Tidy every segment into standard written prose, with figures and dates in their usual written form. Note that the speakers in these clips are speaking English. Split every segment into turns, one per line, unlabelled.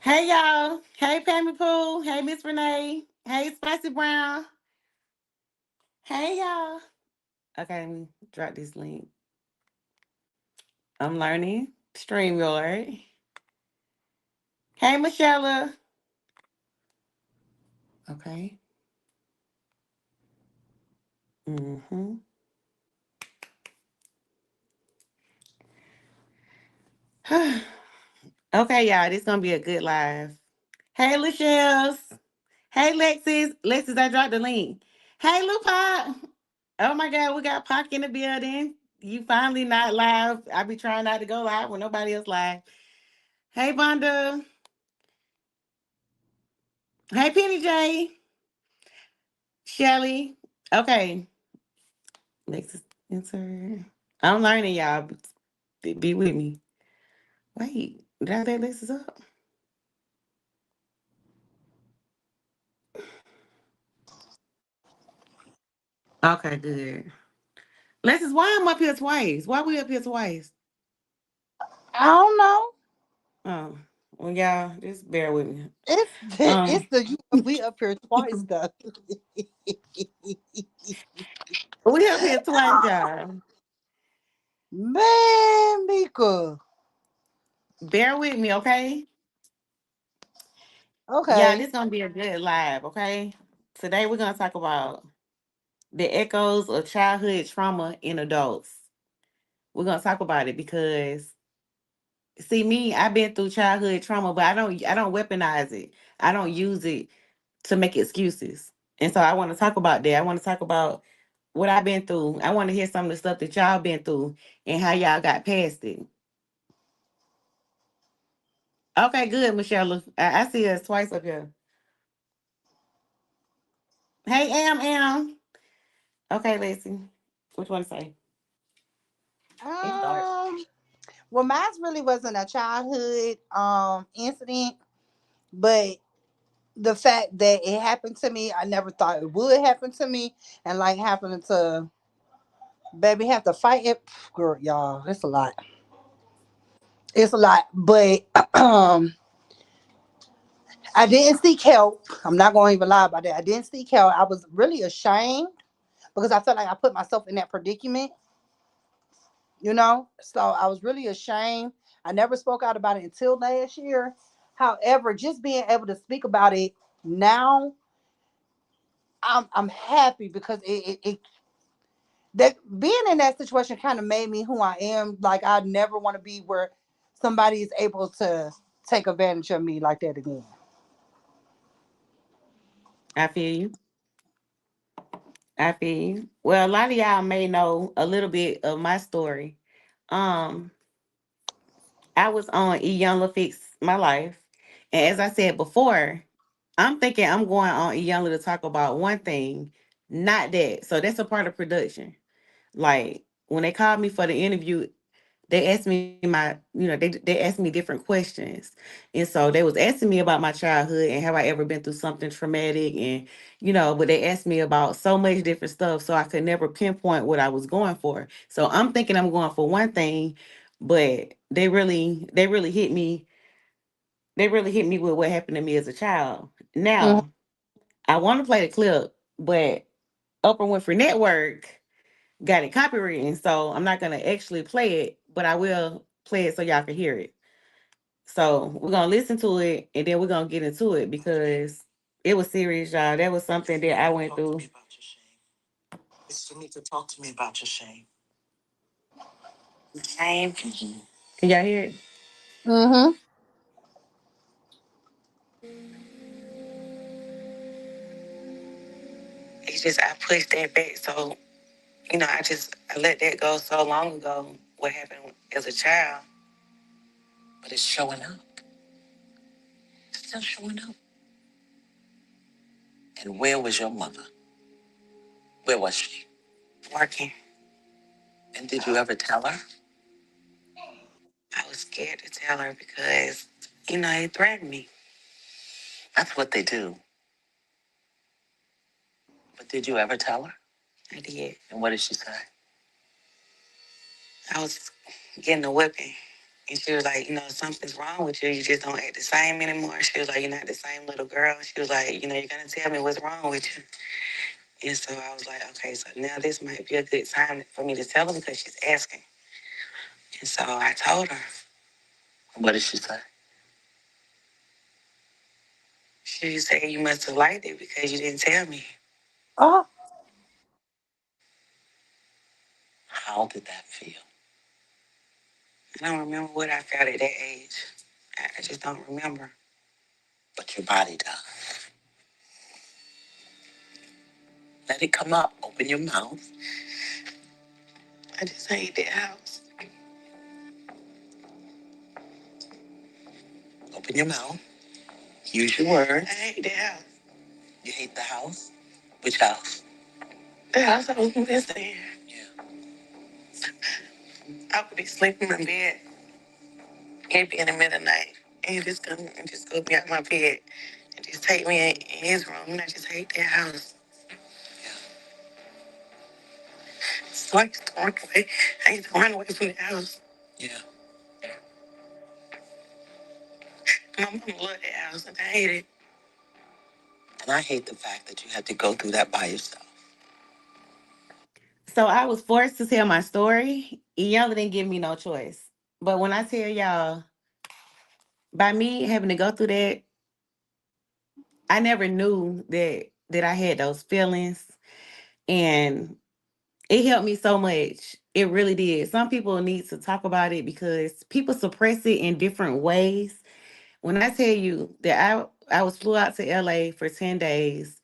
Hey y'all. Hey Pammy Pooh. Hey Miss Renee. Hey Spicy Brown. Hey y'all. Okay, let me drop this link. I'm learning. StreamYard. Hey Michelle. Okay. Mm-hmm. Okay, y'all. This gonna be a good live. Hey Lachelle. Hey Lexis. Lexis, I dropped the link. Hey Lil Pop. Oh my God, we got Pac in the building. You finally not live. I be trying not to go live when nobody else live. Hey Vonda. Hey Penny J. Shelly. Okay. Next answer. I'm learning, y'all. Be with me. Wait, did I let Lexus up? Okay, good. Lexus, why I'm up here twice? Why we up here twice?
I don't know.
Oh, well, y'all, just bear with me.
It's
Um,
the we up here twice though.
we up here twice, y'all.
Man, Mika.
Bear with me, okay? Yeah,
Okay.
this gonna be a good live, okay? Today we're gonna talk about the echoes of childhood trauma in adults. We're gonna talk about it because see me, I've been through childhood trauma, but I don't weaponize it. I don't use it to make excuses. And so I want to talk about that. I want to talk about what I've been through. I want to hear some of the stuff that y'all been through and how y'all got past it. Okay, good, Michelle. I see us twice up here. Hey, Am. Okay, Lacey. Which one to say? It's dark.
Um. Well, mine really wasn't a childhood incident, but the fact that it happened to me, I never thought it would happen to me, and like happening to baby have to fight it, girl, y'all. It's a lot. It's a lot, but I didn't seek help. I'm not going to even lie about that. I didn't seek help. I was really ashamed because I felt like I put myself in that predicament, So I was really ashamed. I never spoke out about it until last year. However, just being able to speak about it now, I'm happy because it that being in that situation kind of made me who I am. Like I never want to be where somebody is able to take advantage of me like that again.
I feel you. I feel you. Well, a lot of y'all may know a little bit of my story. Um, I was on Young Fix My Life. And as I said before, I'm thinking I'm going on Young to talk about one thing, not that. So that's a part of production. Like when they called me for the interview, they asked me they asked me different questions. And so they was asking me about my childhood and have I ever been through something traumatic and but they asked me about so much different stuff so I could never pinpoint what I was going for. So I'm thinking I'm going for one thing, but they really hit me with what happened to me as a child.
Mhm.
Now, I want to play the clip, but Oprah Winfrey Network got it copywritten, so I'm not gonna actually play it, but I will play it so y'all can hear it. So we're gonna listen to it and then we're gonna get into it because it was serious, y'all. That was something that I went through. You need to talk to me about your shame. Shame. Can y'all hear it?
Mhm.
It's just I pushed that back, so I let that go so long ago. What happened as a child, but it's showing up. It's still showing up. And where was your mother? Where was she? Working. And did you ever tell her? I was scared to tell her because, it threatened me. That's what they do. But did you ever tell her? I did. And what did she say? I was getting a whipping. And she was like, something's wrong with you. You just don't act the same anymore. She was like, you're not the same little girl. She was like, you're going to tell me what's wrong with you. And so I was like, okay, so now this might be a good time for me to tell her because she's asking. And so I told her. What did she say? She said, you must have liked it because you didn't tell me.
Oh,
How did that feel? I don't remember what I felt at that age. I just don't remember. But your body does. Let it come up. Open your mouth. I just hate that house. Open your mouth. Use your words. I hate that house. You hate the house? Which house? The house I was living in. Yeah. I would be sleeping in my bed. He'd be in the middle of the night. And he'd just come and just go me out my bed and just take me in his room. And I just hate that house. So I used to run away. I used to run away from the house. Yeah. My mom loved that house and I hate it. And I hate the fact that you had to go through that by yourself. So I was forced to tell my story. Y'all didn't give me no choice. But when I tell y'all, by me having to go through that, I never knew that I had those feelings. And it helped me so much. It really did. Some people need to talk about it because people suppress it in different ways. When I tell you that I was flew out to LA for 10 days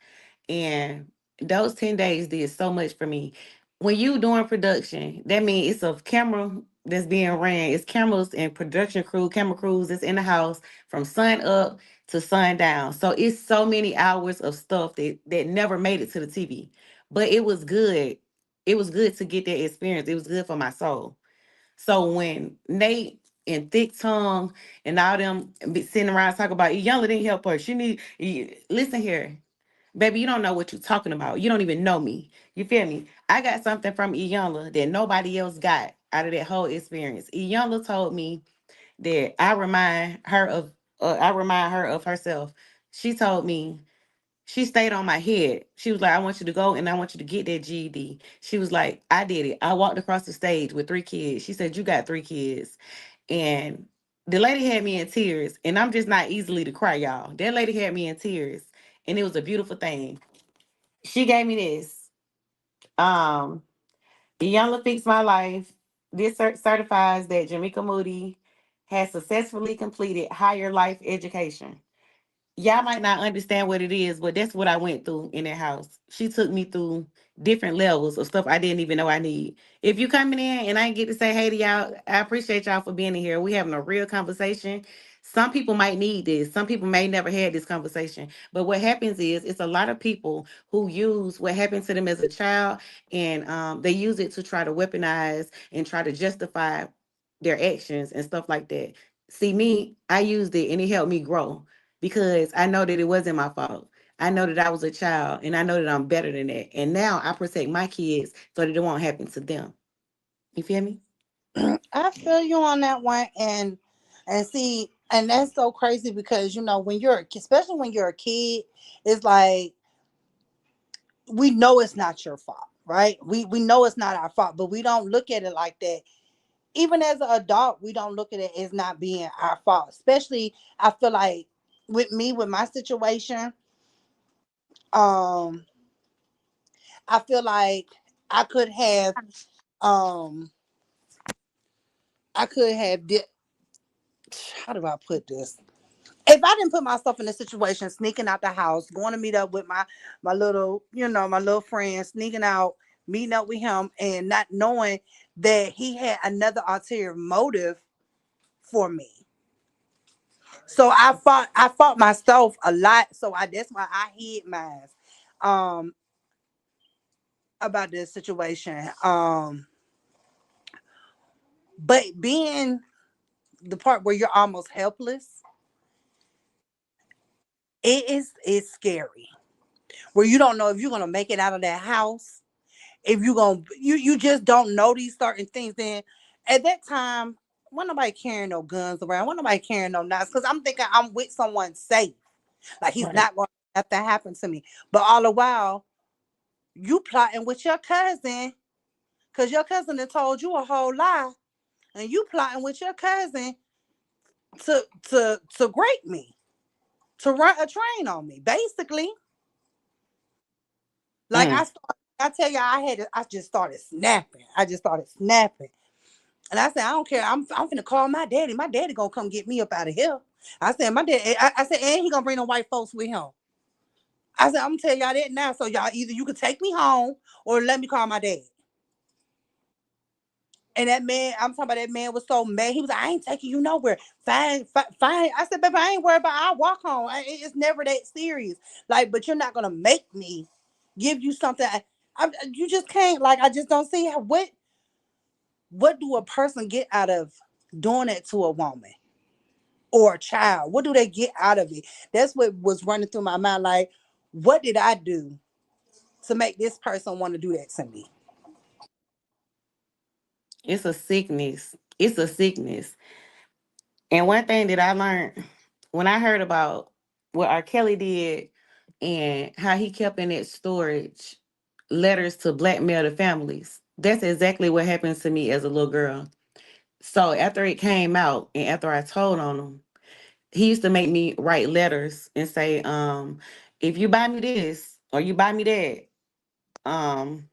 and those 10 days did so much for me. When you doing production, that means it's a camera that's being ran. It's cameras and production crew, camera crews that's in the house from sun up to sun down. So it's so many hours of stuff that never made it to the TV. But it was good. It was good to get that experience. It was good for my soul. So when Nate and Thick Tongue and all them be sitting around talking about Young didn't help her. Listen here. Baby, you don't know what you're talking about. You don't even know me. You feel me? I got something from Iyanla that nobody else got out of that whole experience. Iyanla told me that I remind her of herself. She told me she stayed on my head. She was like, I want you to go and I want you to get that GED. She was like, I did it. I walked across the stage with 3 kids. She said, you got 3 kids. And the lady had me in tears. And I'm just not easily to cry, y'all. That lady had me in tears. And it was a beautiful thing. She gave me this. Um, Iyanla Fix My Life. This certifies that Jamaica Moody has successfully completed higher life education. Y'all might not understand what it is, but that's what I went through in that house. She took me through different levels of stuff I didn't even know I need. If you coming in and I ain't get to say hey to y'all, I appreciate y'all for being in here. We having a real conversation. Some people might need this. Some people may never had this conversation. But what happens is it's a lot of people who use what happened to them as a child and they use it to try to weaponize and try to justify their actions and stuff like that. See me, I used it and it helped me grow because I know that it wasn't my fault. I know that I was a child and I know that I'm better than that. And now I protect my kids so that it won't happen to them. You feel me?
I feel you on that one, and see, and that's so crazy because when especially when you're a kid, it's like we know it's not your fault, right? We know it's not our fault, but we don't look at it like that. Even as an adult, we don't look at it as not being our fault. Especially, I feel like with me, with my situation, um, I feel like I could have, um, I could have did. How do I put this? If I didn't put myself in a situation, sneaking out the house, going to meet up with my little friend, sneaking out, meeting up with him, and not knowing that he had another ulterior motive for me. So I fought myself a lot. So that's why I hid mine um about this situation. But being the part where you're almost helpless, it's scary. Where you don't know if you're gonna make it out of that house, if you just don't know these certain things. Then at that time, Why nobody carrying no guns around? Why nobody carrying no knives? Because I'm thinking I'm with someone safe. Like he's
Right.
not going to have that happen to me. But all the while, you plotting with your cousin because your cousin had told you a whole lie, and you plotting with your cousin to grape me, to run a train on me, basically. Like
Mm.
I tell you, I just started snapping. I just started snapping. And I said, I don't care. I'm finna call my daddy. My daddy gonna come get me up out of here. I said, my dad. I said, and he gonna bring the white folks with him. I said, I'm gonna tell y'all that now. So y'all either you can take me home or let me call my dad. And that man, I'm talking about that man was so mad. He was like, I ain't taking you nowhere. Fine, fine. I said, baby, I ain't worried about it. I'll walk home. It's never that serious. Like, but you're not gonna make me give you something. You just can't. Like, I just don't see how what do a person get out of doing that to a woman or a child? What do they get out of it? That's what was running through my mind. Like, what did I do to make this person want to do that to me?
It's a sickness. It's a sickness. And one thing that I learned when I heard about what R. Kelly did and how he kept in that storage letters to blackmail the families, that's exactly what happened to me as a little girl. So after it came out and after I told on him, he used to make me write letters and say, if you buy me this or you buy me that, um,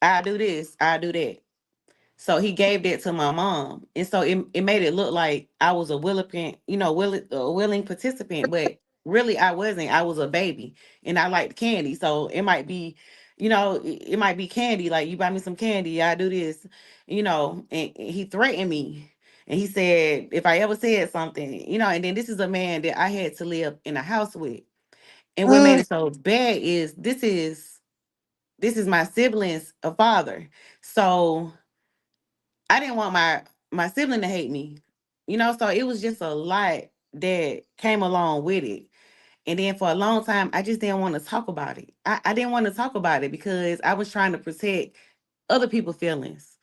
I'll do this, I'll do that. So he gave that to my mom. And so it made it look like I was a willing participant, but really I wasn't. I was a baby and I liked candy. So it might be, it might be candy. Like you buy me some candy, I do this, and he threatened me. And he said, if I ever said something, and then this is a man that I had to live in a house with. And what made
Mm,
it so bad is this is my sibling's a father. So I didn't want my sibling to hate me. So it was just a lot that came along with it. And then for a long time, I just didn't want to talk about it. I didn't want to talk about it because I was trying to protect other people's feelings.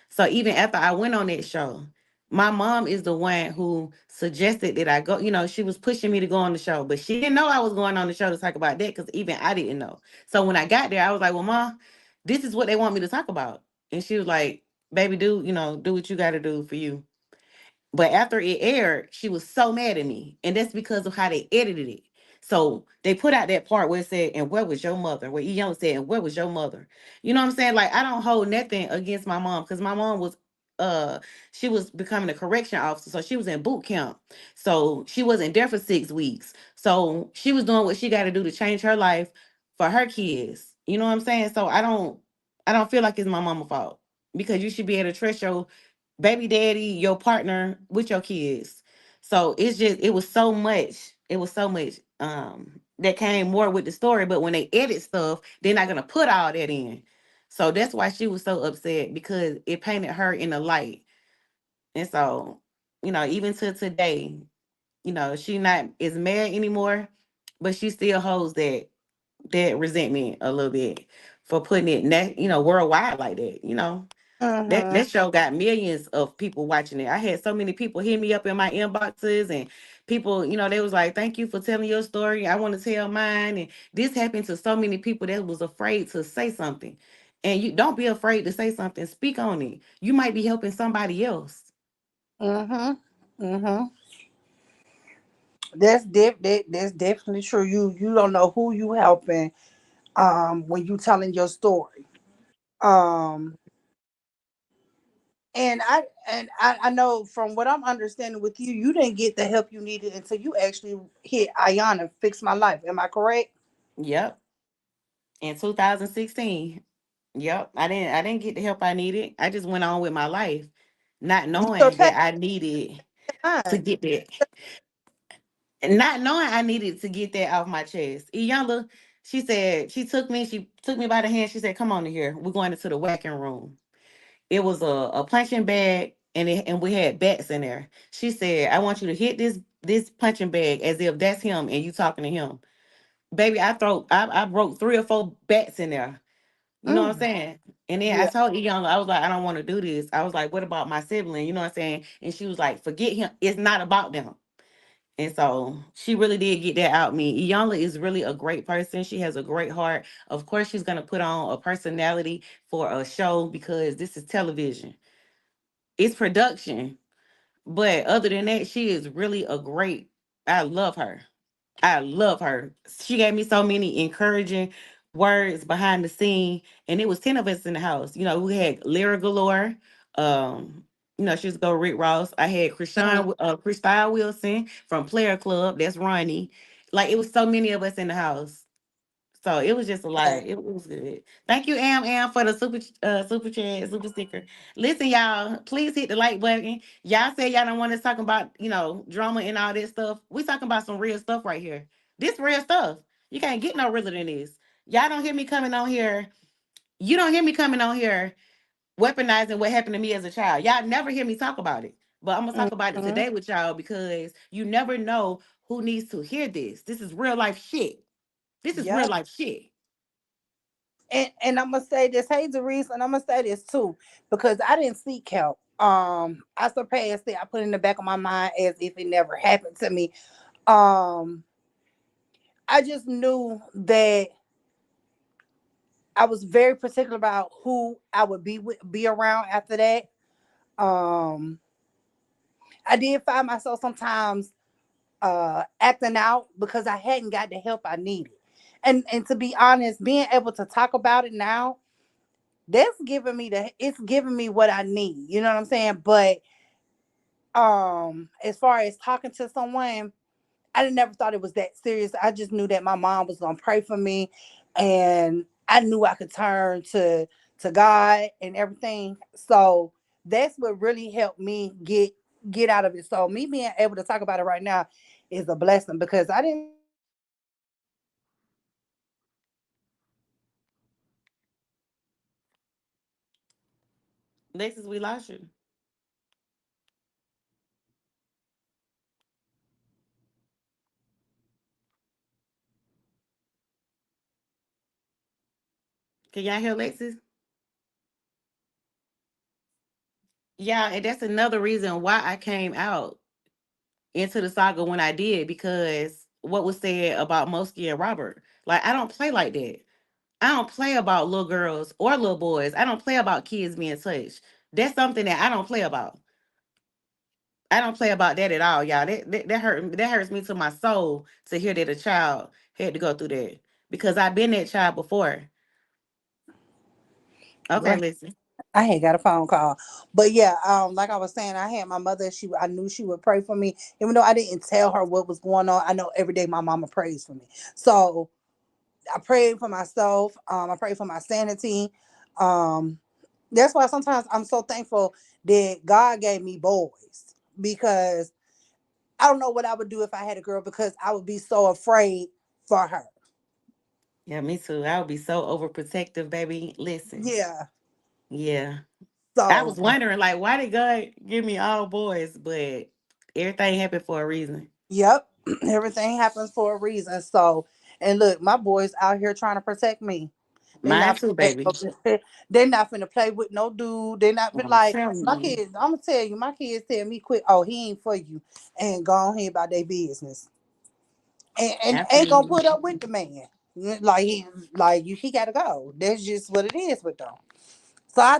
So even after I went on that show, my mom is the one who suggested that I go. She was pushing me to go on the show, but she didn't know I was going on the show to talk about that because even I didn't know. So when I got there, I was like, well, Mom, this is what they want me to talk about. And she was like, baby, do what you got to do for you. But after it aired, she was so mad at me. And that's because of how they edited it. So they put out that part where it said, and where was your mother? Where Young said, and where was your mother? You know what I'm saying? Like I don't hold nothing against my mom because my mom was uh she was becoming a correction officer. So she was in boot camp. So she wasn't there for 6 weeks. So she was doing what she got to do to change her life for her kids. You know what I'm saying? So I don't feel like it's my mama's fault because you should be able to trust your baby daddy, your partner with your kids. So it was so much that came more with the story. But when they edit stuff, they're not gonna put all that in. So that's why she was so upset because it painted her in a light. And so, even to today, she not as mad anymore, but she still holds that resentment a little bit for putting it worldwide like that. That
mm-hmm,
that show got millions of people watching it. I had so many people hit me up in my inboxes and people, they was like, "Thank you for telling your story. I want to tell mine." And this happened to so many people that was afraid to say something. And you don't be afraid to say something. Speak on it. You might be helping somebody else.
mm-hmm, mm-hmm. That's definitely true. You don't know who you helping when you telling your story. Um and I know from what I'm understanding with you, you didn't get the help you needed until you actually hit Ayana Fix My Life. Am I correct?
Yep. In 2016. Yep. I didn't get the help I needed. I just went on with my life, not
You
knowing
surpassed
that I needed to
mine.
get that. Not knowing I needed to get that off my chest. Iyala, she took me by the hand. She said, "Come on in here. We're going into the whacking room." It was a punching bag, and we had bats in there. She said, "I want you to hit this punching bag as if that's him and you talking to him." Baby, I broke 3 or 4 bats in there. You know what I'm
Mm,
saying? And then I
Yeah.
told Young, I was like, I don't want to do this. I was like, what about my sibling? You know what I'm saying? And she was like, forget him. It's not about them. And so she really did get that out me. Iyanla is really a great person. She has a great heart. Of course, she's gonna put on a personality for a show because this is television. It's production. But other than that, she is really a great. I love her. I love her. She gave me so many encouraging words behind the scene, and it was 10 of us in the house. You know, we had Lyra Galore. Um, she was go Rick Ross. I had
Mhm.
Christine Wilson from Player Club. That's Ronnie. Like it was so many of us in the house. So it was just a lot.
Yeah.
It was good. Thank you, Am, for the super chat, super sticker. Listen, y'all, please hit the like button. Y'all say y'all don't want us talking about, drama and all that stuff. We talking about some real stuff right here. This real stuff. You can't get no realer than this. Y'all don't hear me coming on here. You don't hear me coming on here weaponizing what happened to me as a child. Y'all never hear me talk about it. But I'm gonna talk about it
Mhm.
today with y'all because you never know who needs to hear this. This is real life shit. This is real
Yep.
life shit.
And I'm gonna say this, hey Reese, and I'm gonna say this too, because I didn't seek help. I surpassed it. I put it in the back of my mind as if it never happened to me. Um, I just knew that I was very particular about who I would be around after that. Um, I did find myself sometimes acting out because I hadn't got the help I needed. And to be honest, being able to talk about it now, that's giving me it's giving me what I need. You know what I'm saying? But as far as talking to someone, I never thought it was that serious. I just knew that my mom was gonna pray for me, and I knew I could turn to God and everything. So that's what really helped me get out of it. So me being able to talk about it right now is a blessing because I didn't think I would be able to talk about it like that.
Lexus, we lost you. Can y'all hear Lexus? Yeah, and that's another reason why I came out into the saga when I did, because what was said about Mosky and Robert. Like, I don't play like that. I don't play about little girls or little boys. I don't play about kids being touched. That's something that I don't play about. I don't play about that at all, y'all. That hurts me to my soul to hear that a child had to go through that. Because I've been that child before. Okay,
Well,
listen.
I had got a phone call, but yeah, like I was saying, I had my mother. I knew she would pray for me, even though I didn't tell her what was going on. I know every day my mama prays for me, so I prayed for myself. I prayed for my sanity. Um, that's why sometimes I'm so thankful that God gave me boys because I don't know what I would do if I had a girl because I would be so afraid for her.
Yeah, me too. I would be so overprotective, baby. Listen.
Yeah.
Yeah. I
So
was wondering, like, why did God give me all boys? But everything happened for a reason.
yep, everything happens for a reason. So, and look, my boys out here trying to protect me. They
Mine
not
too, baby.
they not finna play with no dude. They not
I'm
like
telling
my
you.
kids. I'm gonna tell you, my kids tell me quick. Oh, he ain't for you, and go on here about their business, and ain't gonna
Absolutely.
put up with the man. Like he gotta go. That's just what it is with them. So I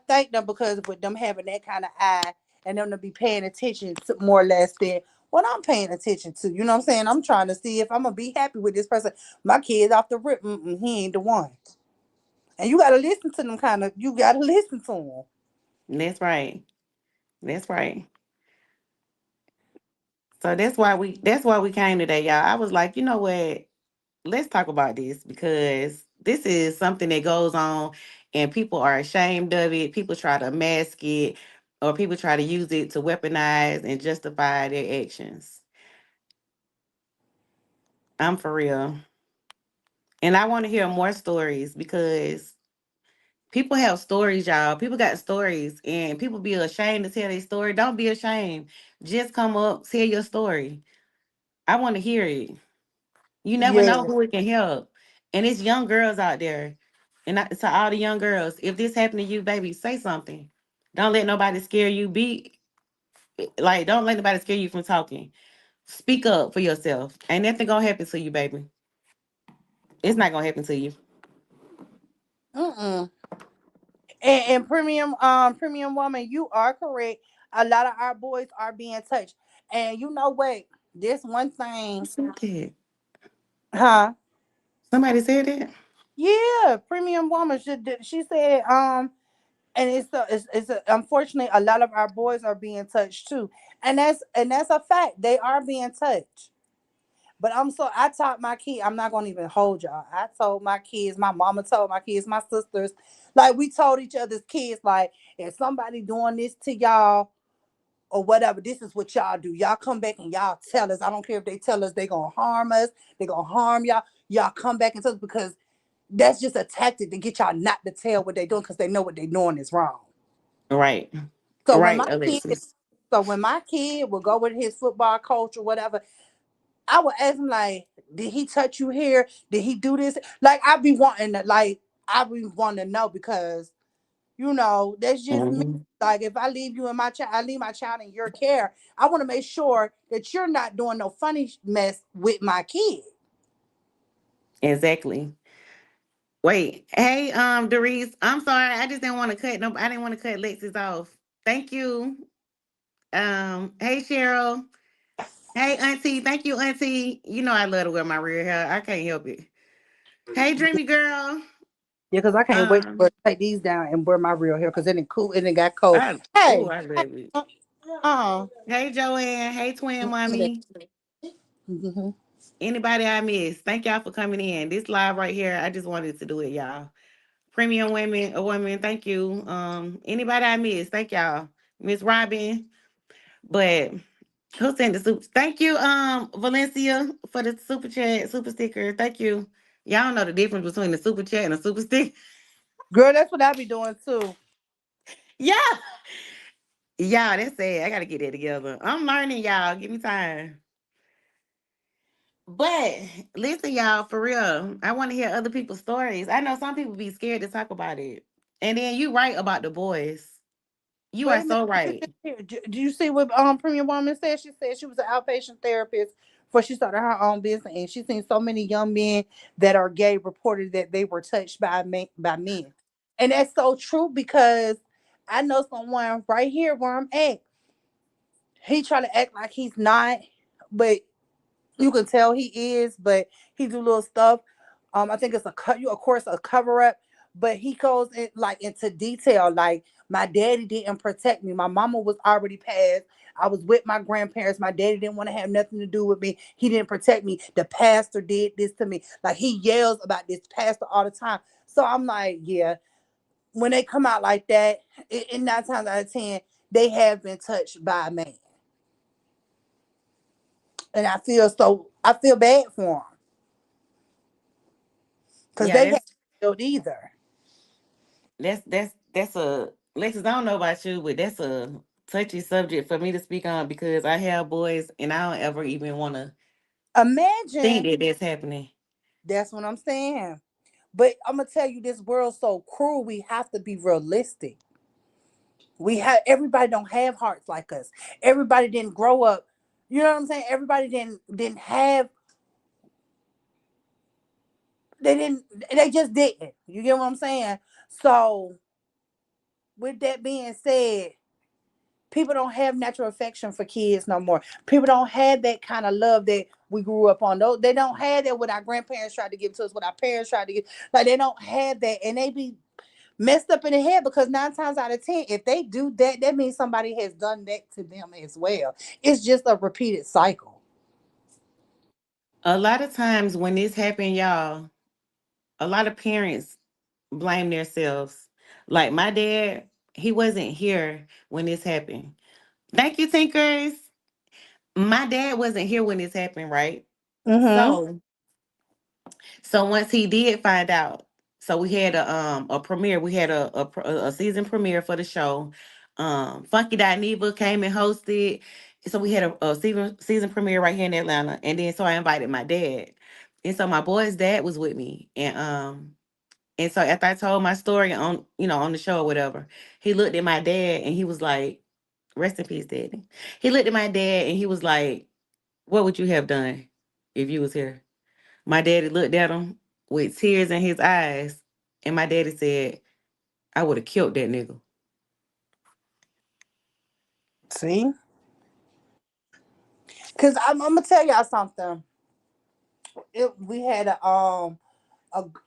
thank them because with them having that kind of eye and them to be paying attention to more or less than what I'm paying attention to. You know what I'm saying? I'm trying to see if I'm gonna be happy with this person. My kids off the rip, he ain't the one. And you gotta listen to them kind of. You gotta listen to them.
That's right. That's right. So that's why we came today, y'all. I was like, you know what? Let's talk about this because this is something that goes on and people are ashamed of it. People try to mask it or people try to use it to weaponize and justify their actions. I'm for real. And I want to hear more stories because people have stories, y'all. People got stories and people be ashamed to tell their story. Don't be ashamed. Just come up, tell your story. I want to hear it. You never know
Yeah,
who it can help. And it's young girls out there. To all the young girls, if this happened to you, baby, say something. Don't let nobody scare you. Don't let nobody scare you from talking. Speak up for yourself. Ain't nothing gonna happen to you, baby. It's not gonna happen to you.
Mm-mm. And premium woman, you are correct. A lot of our boys are being touched. And you know what? This one
Who
thing,
said that?
huh?
Somebody said that?
Yeah, premium woman. She said, and unfortunately a lot of our boys are being touched too, and that's a fact. They are being touched. But I taught my kid. I'm not gonna even hold y'all. I told my kids. My mama told my kids. My sisters, like we told each other's kids, like if somebody doing this to y'all or whatever, this is what y'all do. Y'all come back and y'all tell us. I don't care if they tell us they gonna harm us. They gonna harm y'all. Y'all come back and tell us because that's just a tactic to get y'all not to tell what they doing because they know what they doing is wrong.
Right.
So when
Right,
my kid,
Alexis.
so when my kid will go with his football coach or whatever, I would ask him like, "Did he touch you here? Did he do this?" Like I be wanting to know because that's just me.
Mhm.
Like if I leave you in my child, I leave my child in your care. I want to make sure that you're not doing no funny mess with my kid.
Exactly. Wait. Hey, Doris. I'm sorry. I just didn't want to cut no. I didn't want to cut Lexus off. Thank you. Hey, Cheryl. Hey, Auntie. Thank you, Auntie. You know I love to wear my real hair. I can't help it. Hey, Dreamy girl.
Yeah, because I can't wait to
Um,
take these down and wear my real hair because it ain't cool. It ain't got cold.
oh,
Hey,
I love it.
uh,
Hey, Joanne. Hey, twin
uh
mommy.
hmm.
Anybody I missed, thank y'all for coming in. This live right here, I just wanted to do it, y'all. Premium women, a woman, thank you. Anybody I missed, thank y'all. Miss Robin, but who sent the super? Thank you, Valencia, for the super chat, super sticker. Thank you. Y'all know the difference between the super chat and a super sticker.
Girl, that's what I be doing too.
Yeah, y'all, that's sad. I gotta get that together. I'm learning, y'all. Give me time. But listen, y'all, for real, I want to hear other people's stories. I know some people be scared to talk about it. And then you right about the boys. You
Wait
are
a minute.
so right.
Do you see what Premium Woman said? She said she was an outpatient therapist before she started her own business, and she's seen so many young men that are gay reported that they were touched by men, and that's so true because I know someone right here where I'm at. He try to act like he's not, but you can tell he is, but he do little stuff. I think it's of course a cover up, but he goes in like into detail. Like my daddy didn't protect me. My mama was already passed. I was with my grandparents. My daddy didn't want to have nothing to do with me. He didn't protect me. The pastor did this to me. Like he yells about this pastor all the time. So I'm like, yeah. When they come out like that, in 9 times out of 10, they have been touched by a man, and I feel bad for them because
Yeah,
they haven't healed either.
that's a Lexus, I don't know about you, but that's a touchy subject for me to speak on because I have boys and I don't ever even want to think
Imagine,
that that's happening.
that's what I'm saying. But I'm gonna tell you, this world's so cruel. We have to be realistic. We have everybody don't have hearts like us. Everybody didn't grow up. You know what I'm saying? Everybody didn't have. They didn't. They just didn't. You get what I'm saying? So, with that being said, people don't have natural affection for kids no more. People don't have that kind of love that we grew up on. Those they don't have that what our grandparents tried to give to us, what our parents tried to give. Like they don't have that, and they be messed up in the head because 9 times out of 10, if they do that, that means somebody has done that to them as well. It's just a repeated cycle.
A lot of times when this happened, y'all, a lot of parents blame themselves. Like my dad, he wasn't here when this happened. Thank you, Tinkers. My dad wasn't here when this happened, right?
Mm-hmm.
So once he did find out, so we had a premiere. We had a season premiere for the show. Funky Neva came and hosted. So we had a season premiere right here in Atlanta. And then so I invited my dad. And so my boy's dad was with me. And And so after I told my story on, on the show or whatever, he looked at my dad and he was like, rest in peace, daddy. He looked at my dad and he was like, what would you have done if you was here? My daddy looked at him with tears in his eyes. And my daddy said, I would have killed that nigga.
See, because I'm gonna tell y'all something. We had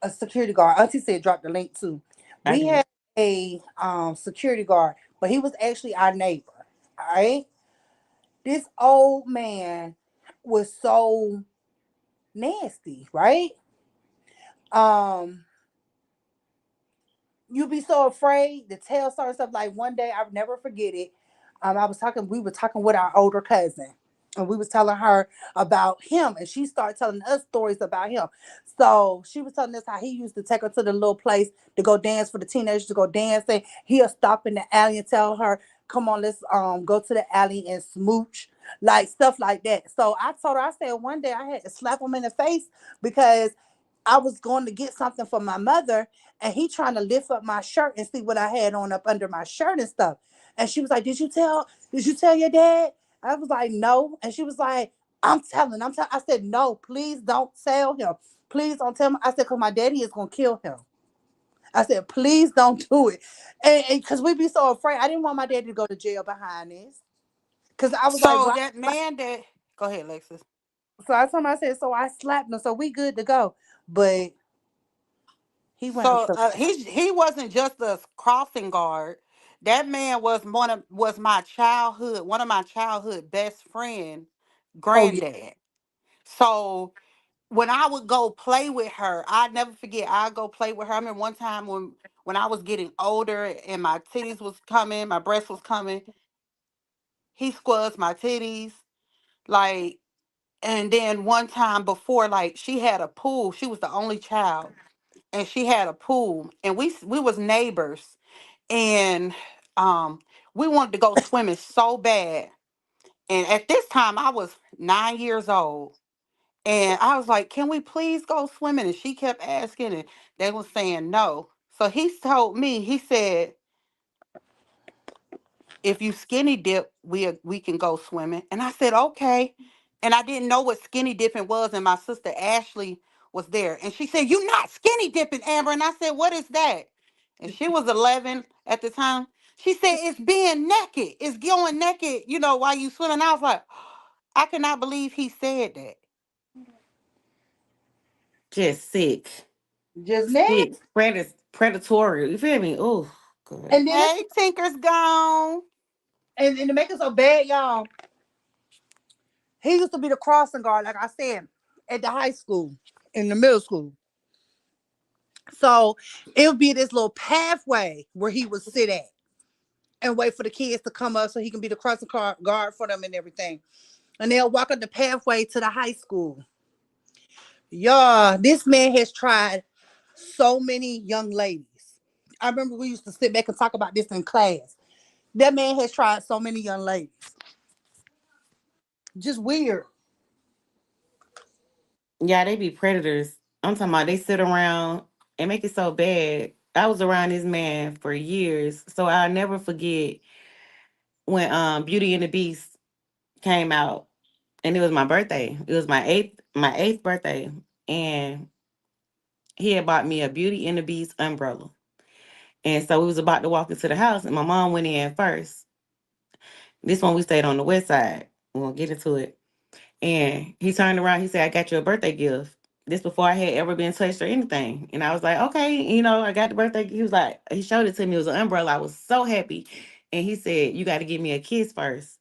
a security guard. Auntie said drop the link too.
I
We
did.
had a security guard, but he was actually our neighbor. All right, this old man was so nasty, right? Um, you be so afraid to tell certain stuff. Like one day, I'll never forget it. We were talking with our older cousin, and we was telling her about him, and she started telling us stories about him. So she was telling us how he used to take her to the little place to go dance for the teenagers to go dancing. He'll stop in the alley and tell her, "Come on, let's go to the alley and smooch." Like stuff like that. So I told her, I said one day I had to slap him in the face because I was going to get something for my mother, and he trying to lift up my shirt and see what I had on up under my shirt and stuff. And she was like, Did you tell your dad?" I was like, "No." And she was like, I'm telling." I said, "No, please don't tell him. Please don't tell him." I said, "Because my daddy is gonna kill him." I said, "Please don't do it." And because we be so afraid. I didn't want my daddy to go to jail behind this. Because I was like,
So
"Well,"
that man that go ahead, Lexus.
so I told him, I said, "So I slapped him, so we good to go." But he went
So
to
he wasn't just a crossing guard. That man was my childhood one of my childhood best friend
oh yeah.
granddad. So when I would go play with her, I'd never forget. I'd go play with her. I remember one time when I was getting older and my titties was coming, my breast was coming. He squares my titties, like. And then one time before, like she had a pool. She was the only child, and she had a pool, and we was neighbors, and um we wanted to go swimming so bad. And at this time, I was 9 years old, and I was like, "Can we please go swimming?" And she kept asking, and they was saying no. So he told me, he said, "If you skinny dip, we can go swimming." And I said, "Okay." And I didn't know what skinny dipping was, and my sister Ashley was there, and she said, "You not skinny dipping, Amber." And I said, "What is that?" And she was 11 at the time. She said, "It's being naked. It's going naked, while you swimming." I was like, I cannot believe he said that.
Just sick.
Just
Sick.
next.
Predatory. You feel me? Oh, God.
And then it's
Hey, Tinker's gone.
and to make it so bad, y'all, he used to be the crossing guard, like I said, at the high school, in the middle school. So it would be this little pathway where he would sit at and wait for the kids to come up so he can be the crossing guard for them and everything. And they'll walk up the pathway to the high school. Y'all, this man has tried so many young ladies. I remember we used to sit back and talk about this in class. That man has tried so many young ladies. Just weird.
Yeah, they be predators. I'm talking about they sit around and make it so bad. I was around this man for years, so I'll never forget when Beauty and the Beast came out, and it was my birthday. It was my eighth birthday, and he had bought me a Beauty and the Beast umbrella. And so we was about to walk into the house, and my mom went in first. This one we stayed on the west side. We'll get into it. And he turned around. He said, "I got you a birthday gift." This before I had ever been touched or anything. And I was like, "Okay, I got the birthday." He was like, he showed it to me. It was an umbrella. I was so happy. And he said, "You got to give me a kiss first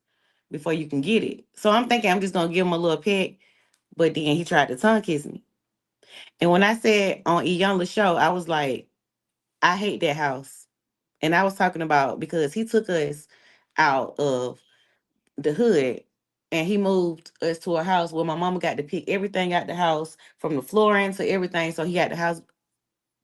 before you can get it." So I'm thinking I'm just gonna give him a little peck. But then he tried to tongue kiss me. And when I said on 𝐂𝐿 show, I was like, I hate that house. And I was talking about because he took us out of the hood and he moved us to a house where my mama got to pick everything out the house from the flooring to everything. So he got the house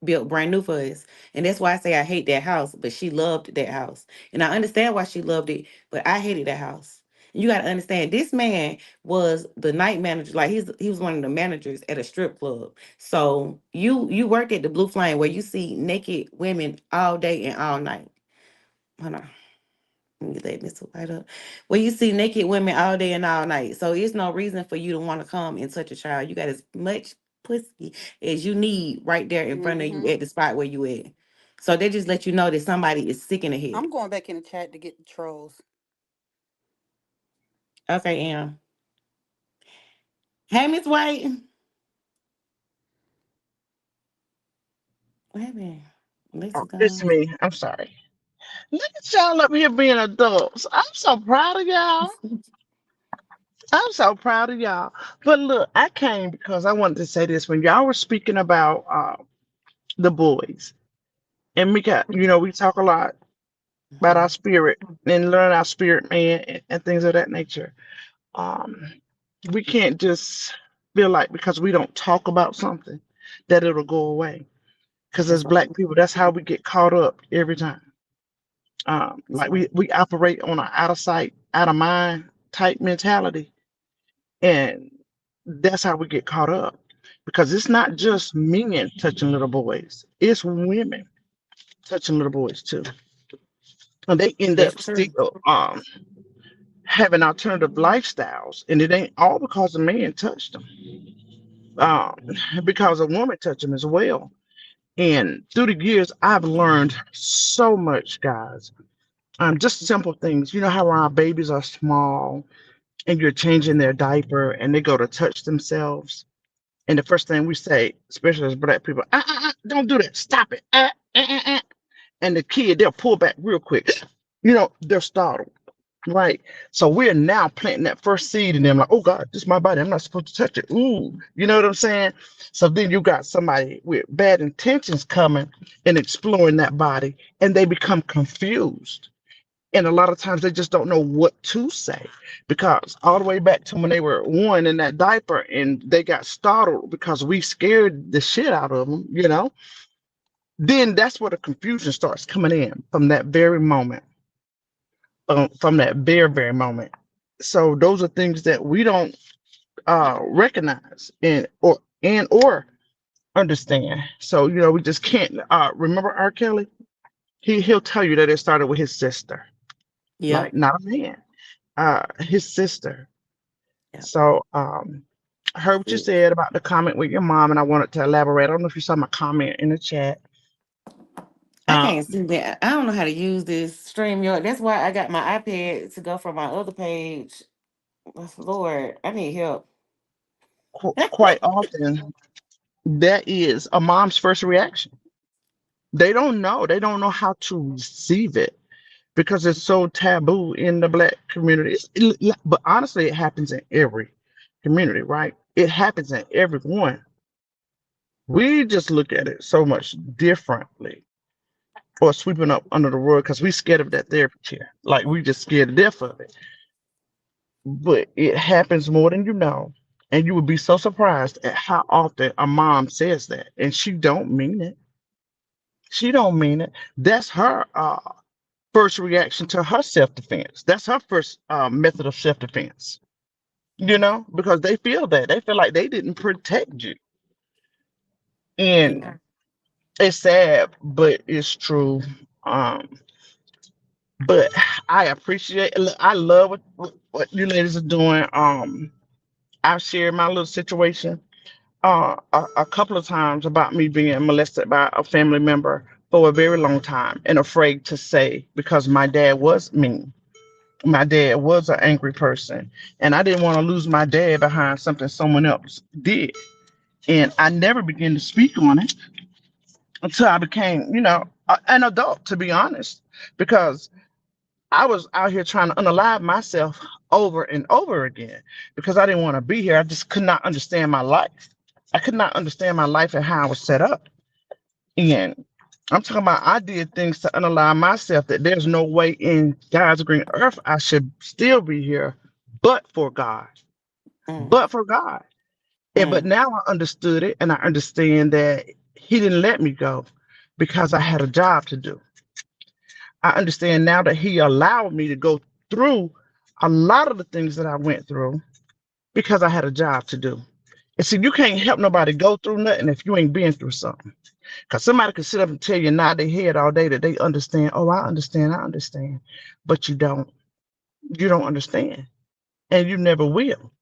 built brand new for us. And that's why I say I hate that house, but she loved that house. And I understand why she loved it, but I hated that house. You got to understand, this man was the night manager. Like he was one of the managers at a strip club. So you work at the Blue Flame where you see naked women all day and all night. Hold on. Let me let Mr. White up. Where you see naked women all day and all night. So it's no reason for you to want to come and touch a child. You got as much pussy as you need right there in front of you
Mm-hmm.
at the spot where you at. So they just let you know that somebody is sick in the head.
I'm going back in the chat to get the trolls.
Okay, hey, Miss White. What happened?
Oh,
Alexa's
it's
gone.
me. I'm sorry. Look at y'all up here being adults. I'm so proud of y'all. I'm so proud of y'all. But look, I came because I wanted to say this when y'all were speaking about the boys, and we got, we talk a lot about our spirit and learn our spirit, man, and things of that nature. Um, we can't just feel like because we don't talk about something that it'll go away. Because as
That's right.
black people, that's how we get caught up every time.
That's
Like
right.
we operate on an out of sight, out of mind type mentality, and that's how we get caught up. Because it's not just men touching little boys; it's women touching little boys too, and they end
That's
up
true.
still having alternative lifestyles, and it ain't all because a man touched them, um, because a woman touched them as well. And through the years, I've learned so much, guys. Just simple things. You know how our babies are small and you're changing their diaper and they go to touch themselves. And the first thing we say, especially as black people, don't do that. Stop it. And the kid, they'll pull back real quick. They're startled. Right. So we're now planting that first seed in them, like, oh God, this is my body. I'm not supposed to touch it. Ooh, you know what I'm saying? So then you got somebody with bad intentions coming and exploring that body, and they become confused. And a lot of times they just don't know what to say because all the way back to when they were one in that diaper and they got startled because we scared the shit out of them. Then that's where the confusion starts coming in from that very moment, from that very moment. So those are things that we don't recognize and or understand. So we just can't remember R. Kelly. He'll tell you that it started with his sister, like
Yep.
not a man, his sister.
Yep.
So I heard what you said about the comment with your mom, and I wanted to elaborate. I don't know if you saw my comment in the chat.
I
Um,
can't see that. I don't know how to use this StreamYard. That's why I got my iPad to go from my other page. Lord, I need help.
quite often, that is a mom's first reaction. They don't know. They don't know how to receive it because it's so taboo in the black community. But honestly, it happens in every community, right? It happens in everyone. We just look at it so much differently or sweeping up under the rug because we scared of that therapy chair. Like we just scared to death of it. But it happens more than you know. And you would be so surprised at how often a mom says that. And she don't mean it. She don't mean it. That's her first reaction to her self-defense. That's her first method of self-defense. Because they feel that. They feel like they didn't protect you. And
Yeah.
it's sad, but it's true. Um, but I appreciate look, I love what you ladies are doing. I've shared my little situation a couple of times about me being molested by a family member for a very long time and afraid to say because my dad was mean. My dad was an angry person, and I didn't want to lose my dad behind something someone else did. And I never began to speak on it until I became, an adult, to be honest, because I was out here trying to unalive myself over and over again because I didn't want to be here. I just could not understand my life. I could not understand my life and how I was set up. And I'm talking about I did things to unalive myself that there's no way in God's green earth I should still be here, but for God.
Mm,
But for God. But
mm,
now I understood it and I understand that He didn't let me go because I had a job to do. I understand now that He allowed me to go through a lot of the things that I went through because I had a job to do. And see, you can't help nobody go through nothing if you ain't been through something. Because somebody can sit up and tell you nod their head all day that they understand. Oh, I understand, I understand. But you don't. You don't understand. And you never will.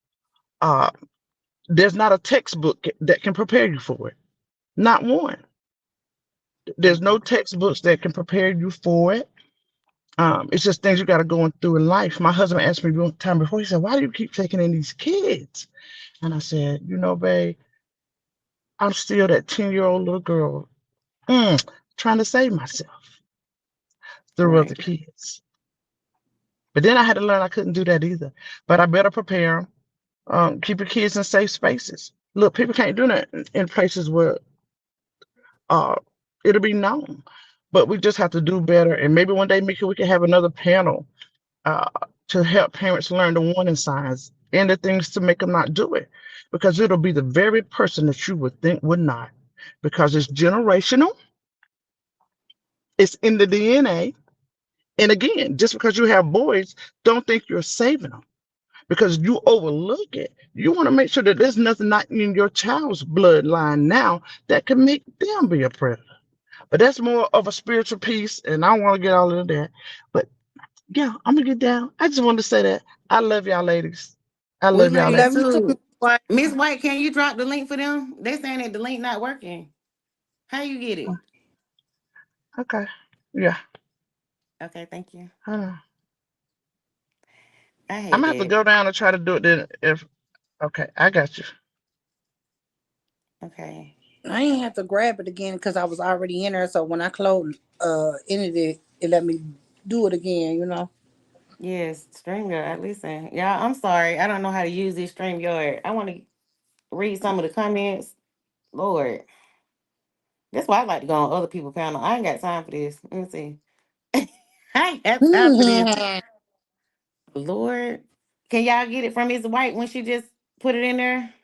Uh, there's not a textbook that can prepare you for it. Not one. There's no textbooks that can prepare you for it. It's just things you got to go through in life. My husband asked me one time before, he said, "Why do you keep taking in these kids?" And I said, babe, I'm still that 10-year-old little girl trying to save myself through other
Right.
kids. But then I had to learn I couldn't do that either. But I better prepare them. Keep your kids in safe spaces. Look, people can't do that in places where uh, it'll be known. But we just have to do better. And maybe one day, Mika, we can have another panel uh, to help parents learn the warning signs and the things to make them not do it. Because it'll be the very person that you would think would not. Because it's generational, it's in the DNA. And again, just because you have boys, don't think you're saving them because you overlook it. You want to make sure that there's nothing not in your child's bloodline now that can make them be a predator. But that's more of a spiritual piece, and I don't want to get all into that. But yeah, I'm gonna get down. I just wanted to say that I love y'all, ladies. I
We
love
love
y'all,
you
Love
ladies.
you too, Miss
too.
White.
Miss White, can you drop the link for them? They saying that the link not working. How you get it?
Okay. Yeah.
Okay, thank you.
I know.
I
I'm
hate
gonna have to
that.
go down and try to do it then. If okay, I got you.
Okay.
I ain't have to grab it again because I was already in there. So when I closed, ended it, it let me do it again.
Yes, StreamYard. Listen, y'all, I'm sorry. I don't know how to use this StreamYard. I want to read some of the comments. Lord, that's why I like to go on other people's panel. I ain't got time for this. Let me see. I ain't got time for this. Lord, can y'all get it from Miss White when she just put it in there?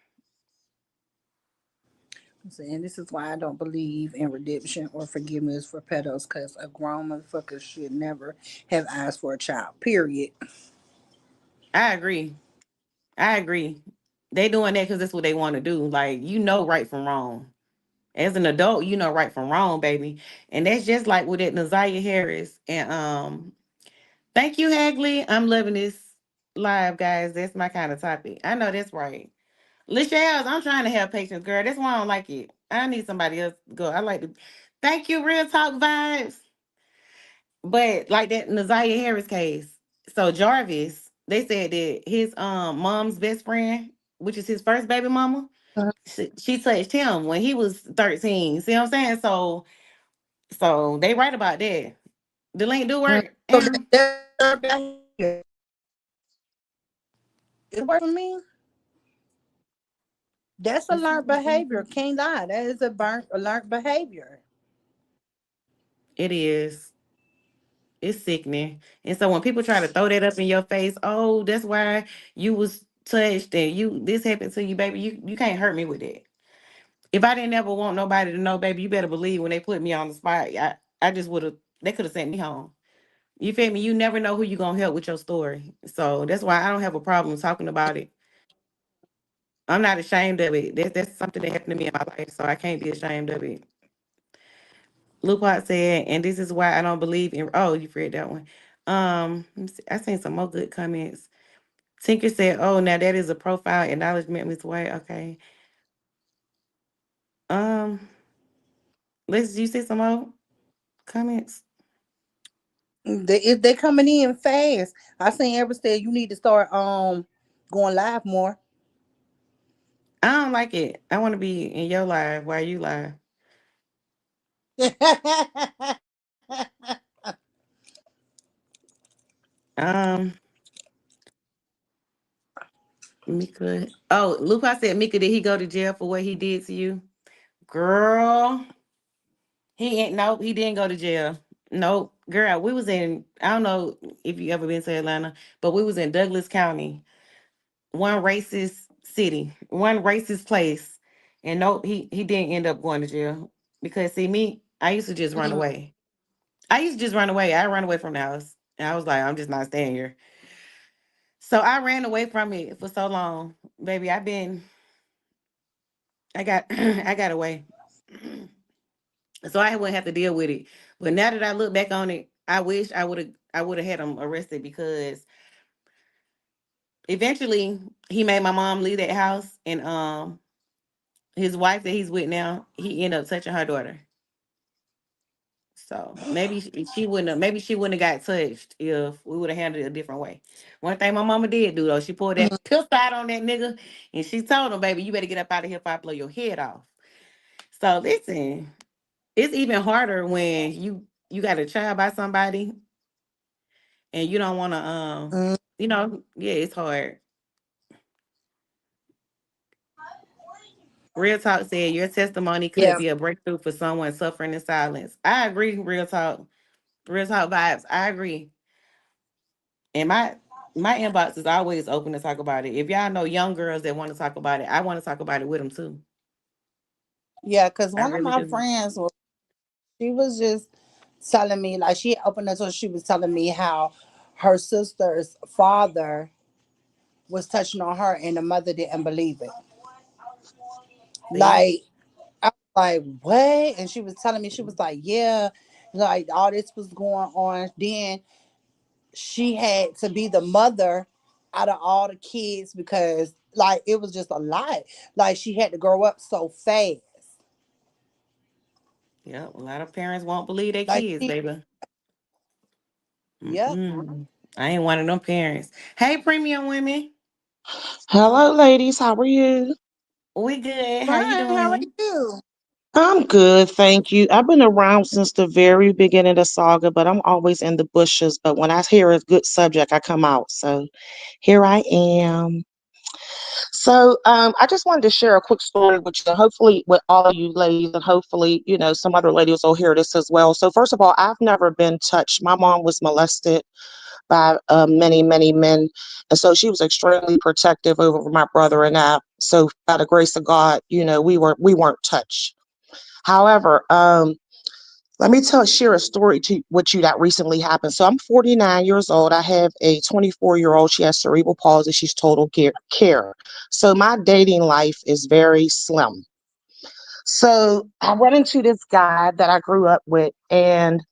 Saying this is why I don't believe in redemption or forgiveness for pedos, because a grown motherfucker should never have asked for a child. Period.
I agree. I agree. They doing that because that's what they want to do. Like, you know right from wrong. As an adult, you know right from wrong, baby. And that's just like with that Naziah Harris. And thank you, Hagley. I'm loving this live, guys. That's my kind of topic. I know that's right. Lachelle, I'm trying to have patience, girl. That's why I don't like it. I need somebody else to go. I like to thank you, real talk vibes. But like that Naziah Harris case. So Jarvis, they said that his mom's best friend, which is his first baby mama, she touched him when he was 13. See what I'm saying? So they right about that. The link do
So
work, Amber.
that's learned behavior. It worked for me. That's a learned behavior. Can't lie. That is a learned behavior.
It is. It's sickening. And so when people try to throw that up in your face, oh, that's why you was touched and you this happened to you, baby. You can't hurt me with that. If I didn't ever want nobody to know, baby, you better believe when they put me on the spot, I just would have they could have sent me home. You feel me? You never know who you gonna help with your story. So that's why I don't have a problem talking about it. I'm not ashamed of it. That's something that happened to me in my life, so I can't be ashamed of it. Lupot said, and this is why I don't believe in. Oh, you read that one. Let me see. I seen some more good comments. Tinker said, "Oh, now that is a profile acknowledgement, Miss White." Okay. Um, let's. You see some more comments.
They coming in fast. I seen ever said you need to start going live more.
I don't like it. I want to be in your live while you live. Um, Mika. Oh, Lupot said, Mika, did he go to jail for what he did to you, girl? He ain't. Nope, he didn't go to jail. Nope, girl. We was in. I don't know if you ever been to Atlanta, but we was in Douglas County, one racist city, one racist place, and nope, he didn't end up going to jail because see me, I used to just run
Mm.
away. I used to just run away. I run away from the house, and I was like, I'm just not staying here. So I ran away from it for so long, baby. I got, I got away, so I wouldn't have to deal with it. But now that I look back on it, I wish I would have had him arrested because eventually he made my mom leave that house, and his wife that he's with now, he ended up touching her daughter. So maybe she wouldn't have. Maybe she wouldn't have got touched if we would have handled it a different way. One thing my mama did do though, she pulled that pistol out on that nigga, and she told him, "Baby, you better get up out of here before I blow your head off." So listen, it's even harder when you got a child by somebody and you don't want to
Mm,
yeah, it's hard. Real talk said your testimony could
yeah,
be a breakthrough for someone suffering in silence. I agree. Real talk vibes. I agree. And my inbox is always open to talk about it. If y'all know young girls that want to talk about it, I want to talk about it with them too.
yeah. Because
I
one of
really
my
do.
friends was, she was just telling me, like, she opened up, so she was telling me how her sister's father was touching on her, and the mother didn't believe it.
See?
Like, I was like, what? And she was telling me, she was like, yeah, like all this was going on. Then she had to be the mother out of all the kids because, like, it was just a lot. Like, she had to grow up so fast.
Yep. A lot of parents won't believe their
Like,
kids,
she,
baby.
yep.
Mm-mm. I ain't one of them parents. Hey, premium women.
Hello, ladies. How are you?
We good. How you
Fine. How are
doing?
you?
I'm good, thank you. I've been around since the very beginning of the saga, but I'm always in the bushes. But when I hear a good subject, I come out. So here I am. So I just wanted to share a quick story with you, hopefully with all of you ladies, and hopefully, some other ladies will hear this as well. So first of all, I've never been touched. My mom was molested by many, many men. And so she was extremely protective over my brother and I. So by the grace of God, we weren't touched. However, let me share a story with you that recently happened. So I'm 49 years old. I have a 24-year-old. She has cerebral palsy. She's total care. So my dating life is very slim. So I run into this guy that I grew up with, and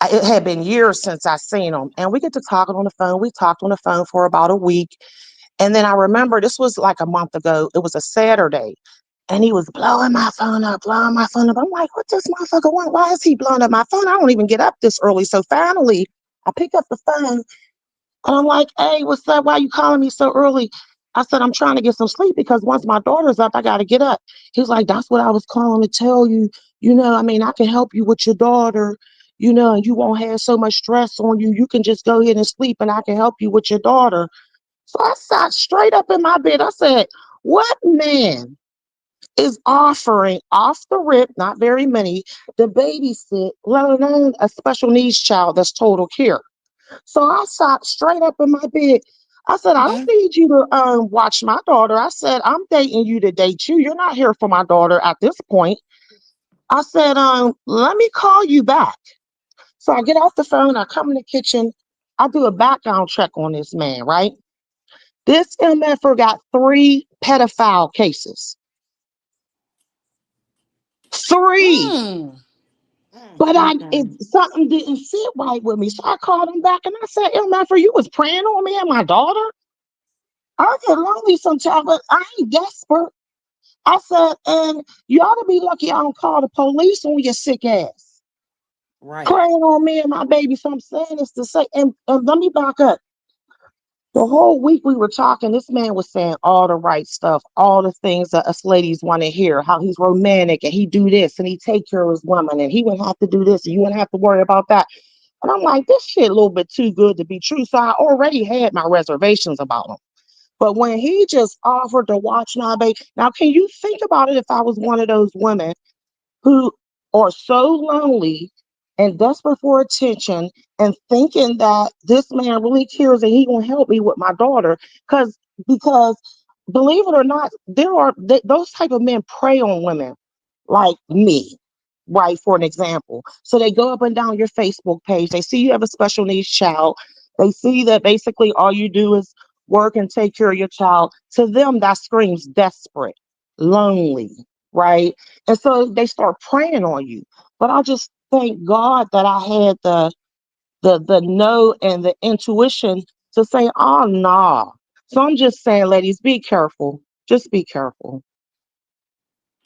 it had been years since I seen him. And we get to talking on the phone. We talked on the phone for about a week. And then I remember this was like a month ago. It was a Saturday. And he was blowing my phone up, blowing my phone up. I'm like, what this motherfucker want? Why is he blowing up my phone? I don't even get up this early. So finally, I pick up the phone and I'm like, hey, what's up? Why you calling me so early? I said, I'm trying to get some sleep because once my daughter's up, I got to get up. He was like, that's what I was calling to tell you. I can help you with your daughter, and you won't have so much stress on you. You can just go ahead and sleep and I can help you with your daughter. So I sat straight up in my bed. I said, what man is offering off the rip, not very many, to babysit, let alone a special needs child that's total care? So I sat straight up in my bed. I said, I don't
Mhm.
need you to watch my daughter. I said, I'm dating you to date you. You're not here for my daughter at this point. I said, let me call you back. So I get off the phone, I come in the kitchen, I do a background check on this man, right? This MFer got 3 pedophile cases. 3.
Mm.
But
Mm-mm.
something didn't sit right with me. So I called him back and I said, MFer, you was preying on me and my daughter? I get lonely sometimes, but I ain't desperate. I said, and you ought to be lucky I don't call the police on your sick ass.
Right.
Preying on me and my baby. So I'm saying this to say, and let me back up. The whole week we were talking, this man was saying all the right stuff, all the things that us ladies want to hear, how he's romantic and he do this and he take care of his woman and he wouldn't have to do this and you wouldn't have to worry about that. And I'm like, this shit a little bit too good to be true. So I already had my reservations about him. But when he just offered to watch my baby, now can you think about it if I was one of those women who are so lonely and desperate for attention and thinking that this man really cares and he gonna help me with my daughter because believe it or not those type of men prey on women like me, right? For an example, so they go up and down your Facebook page, they see you have a special needs child, They see that basically all you do is work and take care of your child. To them, that screams desperate, lonely, right? And so they start preying on you. But I just thank God that I had the know and the intuition to say, oh nah. So I'm just saying, ladies, be careful. Just be careful.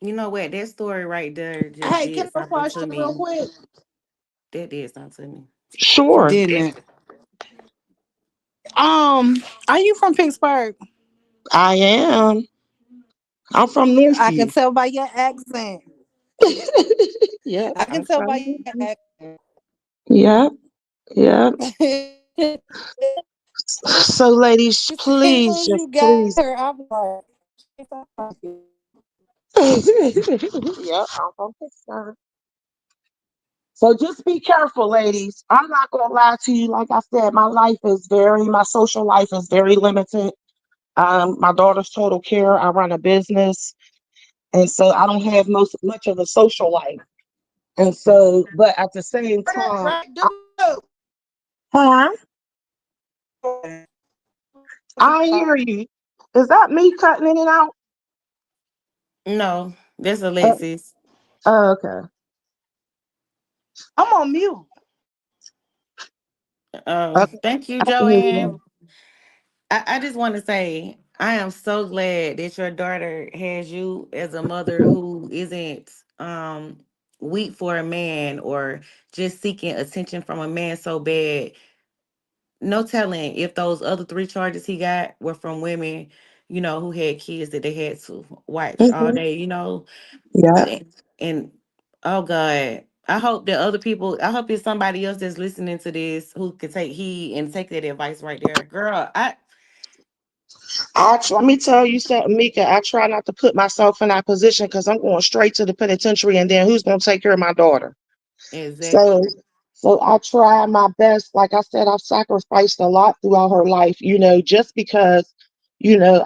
You know what? That story right there just
Hey, can
did
I
something to
question real
me.
quick?
That did something to me.
Sure,
Didn't it? Um, are you from Pittsburgh?
I am. I'm from
I can
Northview.
tell by your accent.
Yep,
I can
I'm
tell
from
by your
Northview.
accent.
Yep, yep. So,
As
ladies,
soon as you
please,
got
just
here, I'm
please.
like,
Yep, I'm from Pittsburgh. So just be careful, ladies. I'm not gonna lie to you. Like I said, my social life is very limited. My daughter's total care. I run a business, and so I don't have much of a social life. And so, but at the same time,
right, dude.
huh? I hear you. Is that me cutting in and out?
No, that's
Uh,
Alexis.
okay.
I'm on mute.
Okay.
Thank you,
I can hear
Joanne.
you.
I just want to say I am so glad that your daughter has you as a mother who isn't weak for a man or just seeking attention from a man so bad. No telling if those other three charges he got were from women, who had kids that they had to watch all
Mhm.
day,
Yeah.
and oh God. I hope it's somebody else that's listening to this who could take heed and take that advice right there. Girl,
Let me tell you something, Mika. I try not to put myself in that position because I'm going straight to the penitentiary, and then who's going to take care of my daughter? So,
exactly.
so I try my best. Like I said, I've sacrificed a lot throughout her life, just because,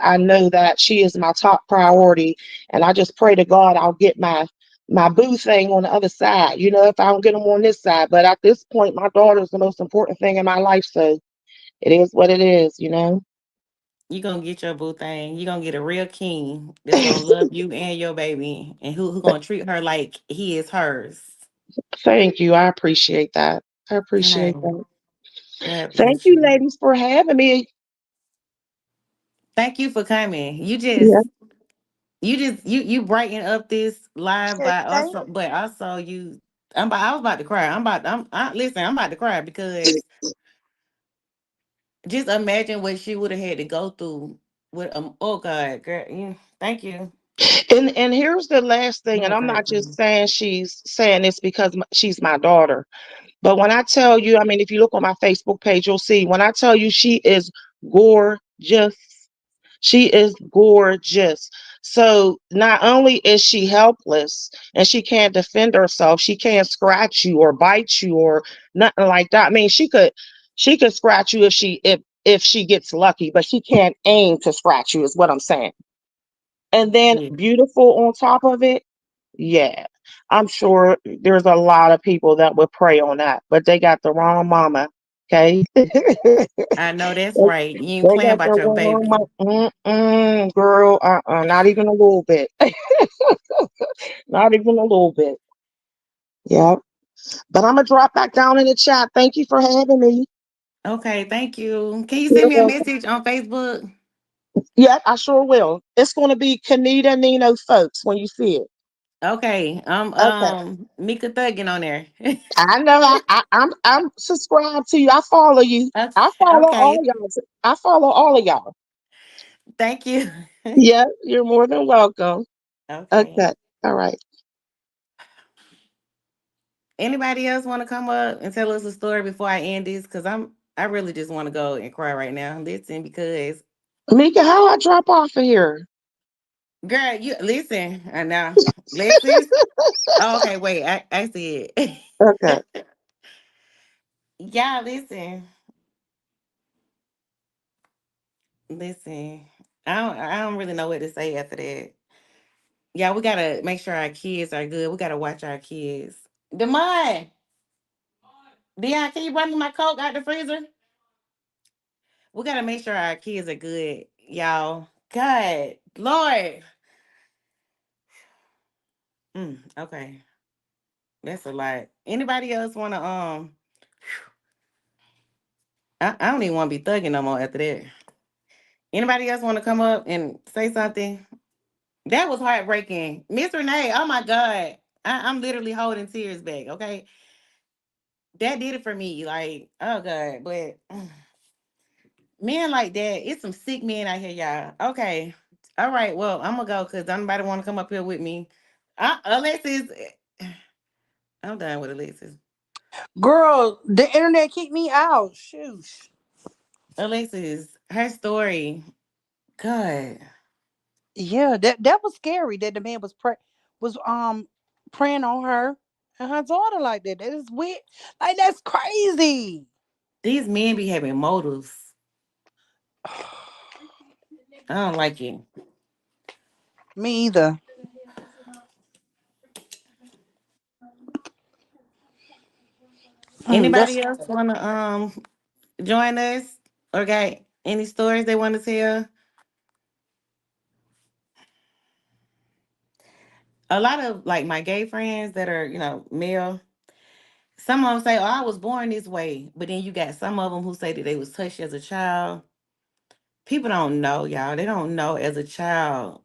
I know that she is my top priority. And I just pray to God I'll get my boo thing on the other side, if I don't get them on this side. But at this point, my daughter is the most important thing in my life. So it is what it is.
You gonna get your boo thing. You gonna get a real king that's gonna love you and your baby, and who gonna treat her like he is hers.
Thank you. I appreciate that. I
Hey,
appreciate that.
God
Thank
bless
you,
you.
ladies, for having me.
Thank you for coming.
Yeah.
You brighten up this live
Shit,
by
thank
also, but also you. I was about to cry. Listen. I'm about to cry because just imagine what she would have had to go through with oh God, girl. Yeah, thank you.
And here's the last thing, and
I'm
I'm not just
grateful.
saying she's saying this because she's my daughter, but when I tell you, I mean, if you look on my Facebook page, you'll see when I tell you she is gorgeous. She is gorgeous. So not only is she helpless and she can't defend herself, she can't scratch you or bite you or nothing like that. I mean, she could scratch you if she gets lucky, but she can't aim to scratch you, is what I'm saying. And then
Yeah.
beautiful on top of it. Yeah. I'm sure there's a lot of people that would prey on that, but they got the wrong mama. Okay.
I know that's
They
right. You ain't
they
playing
got
about
the
your
wrong
baby.
mama. Mm-mm, girl, not even a little bit. Not even a little bit. Yeah. But I'm gonna drop back down in the chat. Thank you for having me.
Okay, thank you. Can you send
You're
me a
welcome.
message on Facebook?
Yeah, I sure will. It's gonna be Kanita Nino folks when you see it.
Okay, I'm
Okay.
Mika Thuggin on there.
I know I'm subscribed to you. I follow you.
Okay,
I follow all
okay.
y'all. I follow all of y'all.
Thank you.
Yeah, you're more than welcome.
Okay.
Okay. All right.
Anybody else want to come up and tell us a story before I end this? Cause I really just want to go and cry right now. Listen, because
Mika, how I drop off of here?
girl, you listen. I know, Lexus. Oh, okay, wait. I see
Okay.
it. Yeah, listen. I don't really know what to say after that. Yeah, we gotta make sure our kids are good. We gotta watch our kids. Demond, Dion, can you bring me my Coke out the freezer? We gotta make sure our kids are good, y'all. God, Lord. Okay, that's a lot. Anybody else wanna I don't even want to be thugging no more after that. Anybody else want to come up and say something? That was heartbreaking, Miss Renee. Oh my God, I'm literally holding tears back. Okay, that did it for me. Like, oh God, but men like that, it's some sick men out here, y'all. Okay, all right. Well, I'm gonna go because nobody want to come up here with me. Alexis, I'm done with Alexis.
Girl, the internet kicked me out. Shoot.
Alexis, her story. God,
Yeah, that was scary that the man was praying on her and her daughter like that. That is weird. Like that's crazy.
these men be having motives. I don't like it.
Me either. That's
Anybody else wanna join us or got any stories they want to tell? A lot of like my gay friends that are, male, some of them say, "Oh, I was born this way," but then you got some of them who say that they was touched as a child. People don't know, y'all. They don't know as a child.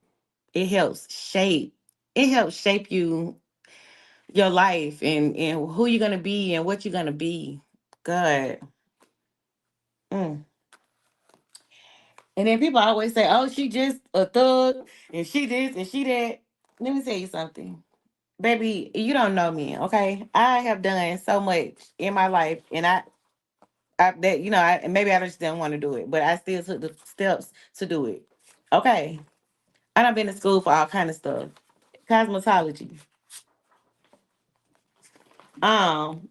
It helps shape. It helps shape you, your life, and who you're gonna be and what you're gonna be. God. Mm. And then people always say, "Oh, she just a thug, and she this and she that." Let me tell you something. Baby, you don't know me, okay? I have done so much in my life, and I that maybe I just didn't want to do it, but I still took the steps to do it. Okay, I done been to school for all kind of stuff, cosmetology, um,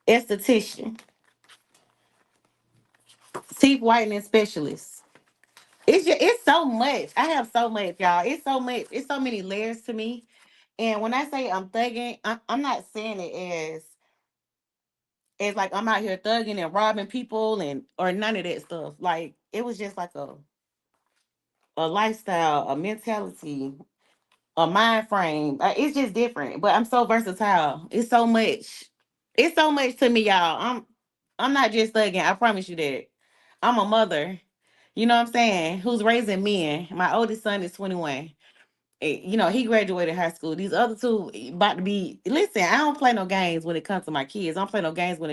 esthetician, teeth whitening specialist. It's so much. I have so much, y'all. It's so much. It's so many layers to me. And when I say I'm thugging, I'm not saying it as like I'm out here thugging and robbing people and or none of that stuff. Like it was just like a lifestyle, a mentality, a mind frame. It's just different. But I'm so versatile. It's so much. It's so much to me, y'all. I'm not just thugging. I promise you that. I'm a mother. You know what I'm saying? Who's raising men. My oldest son is 21. He graduated high school. These other two about to be. Listen, I don't play no games when it comes to my kids. I don't play no games when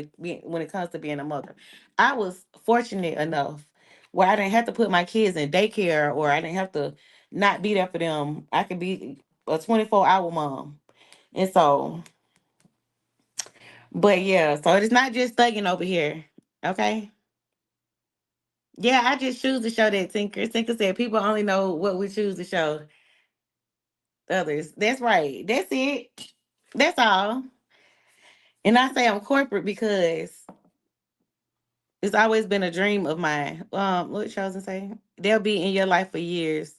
it comes to being a mother. I was fortunate enough where I didn't have to put my kids in daycare or I didn't have to not be there for them. I could be a 24-hour mom, and so. But yeah, so it's not just thugging over here. Okay. Yeah, I just choose to show that Tinker. Tinker said people only know what we choose to show others. That's right. That's it. That's all. And I say I'm corporate because it's always been a dream of mine. What Chosen say? They'll be in your life for years.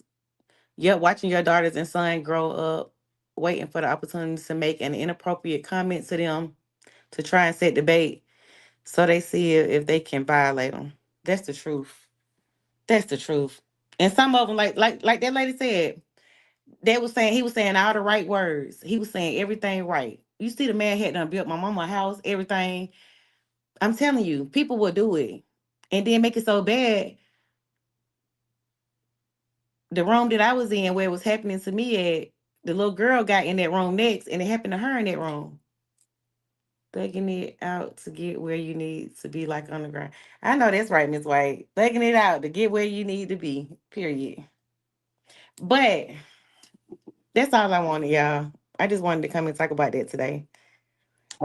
Yep, watching your daughters and son grow up, waiting for the opportunity to make an inappropriate comment to them to try and set debate so they see if they can violate them. That's the truth. That's the truth. And some of them, like that lady said, he was saying all the right words. He was saying everything right. You see, the man had done built my mama a house, everything. I'm telling you, people will do it. And then make it so bad. The room that I was in where it was happening to me at, the little girl got in that room next and it happened to her in that room. Thugging it out to get where you need to be like underground. I know that's right, Miss White. Thugging it out to get where you need to be. Period. But that's all I wanted, y'all. I just wanted to come and talk about that today.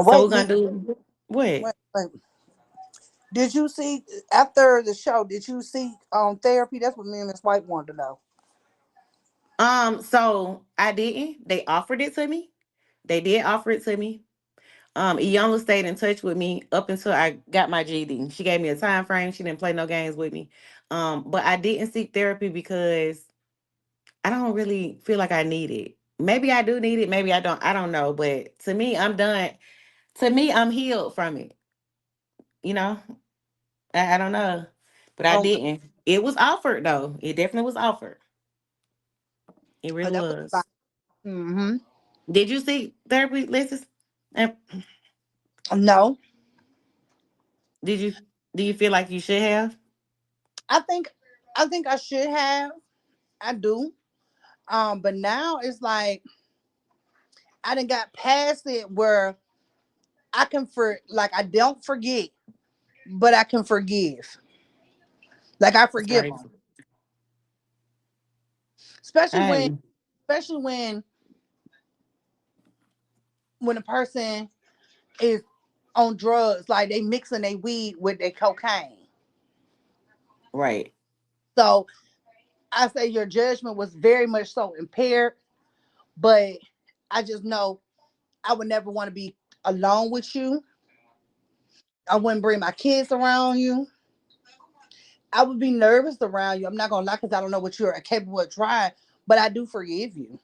So
wait,
we're gonna do what?
wait. Did you see after the show? Did you see therapy? That's what me and Miss White wanted to know.
So I didn't. They offered it to me. They did offer it to me. Iyanla stayed in touch with me up until I got my GD. She gave me a time frame. She didn't play no games with me. But I didn't seek therapy because I don't really feel like I need it. Maybe I do need it, maybe I don't. I don't know. But to me, I'm done. To me, I'm healed from it. You know? I don't know. but I
Okay.
didn't. It was offered though. It definitely was offered. It really
That was fine.
was.
Mm-hmm.
Did you see therapy, Lexus? And
No,
did you? Do you feel like you should have?
I think I think I should have. I do. But now it's like I done got past it where I can like I don't forget, but I can forgive. Like I
That's
forgive them,
crazy.
especially when
I
especially when a person is on drugs, like they mixing their weed with their cocaine.
right.
So I say your judgment was very much so impaired, but I just know I would never want to be alone with you. I wouldn't bring my kids around you. I would be nervous around you. I'm not gonna lie because I don't know what you're capable of trying, but I do forgive you.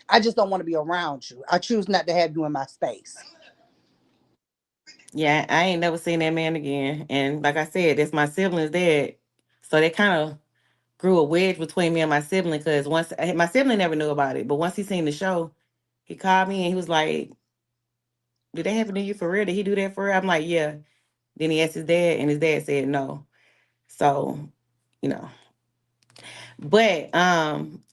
I just don't want to be around you. I choose not to have you in my space.
Yeah, I ain't never seen that man again. And like I said, that's my sibling's dad. So they kind of grew a wedge between me and my sibling because once my sibling never knew about it, but once he seen the show, he called me and he was like, "Did that happen to you for real? Did he do that for real?" I'm like, "Yeah." Then he asked his dad, and his dad said no. So, you know. But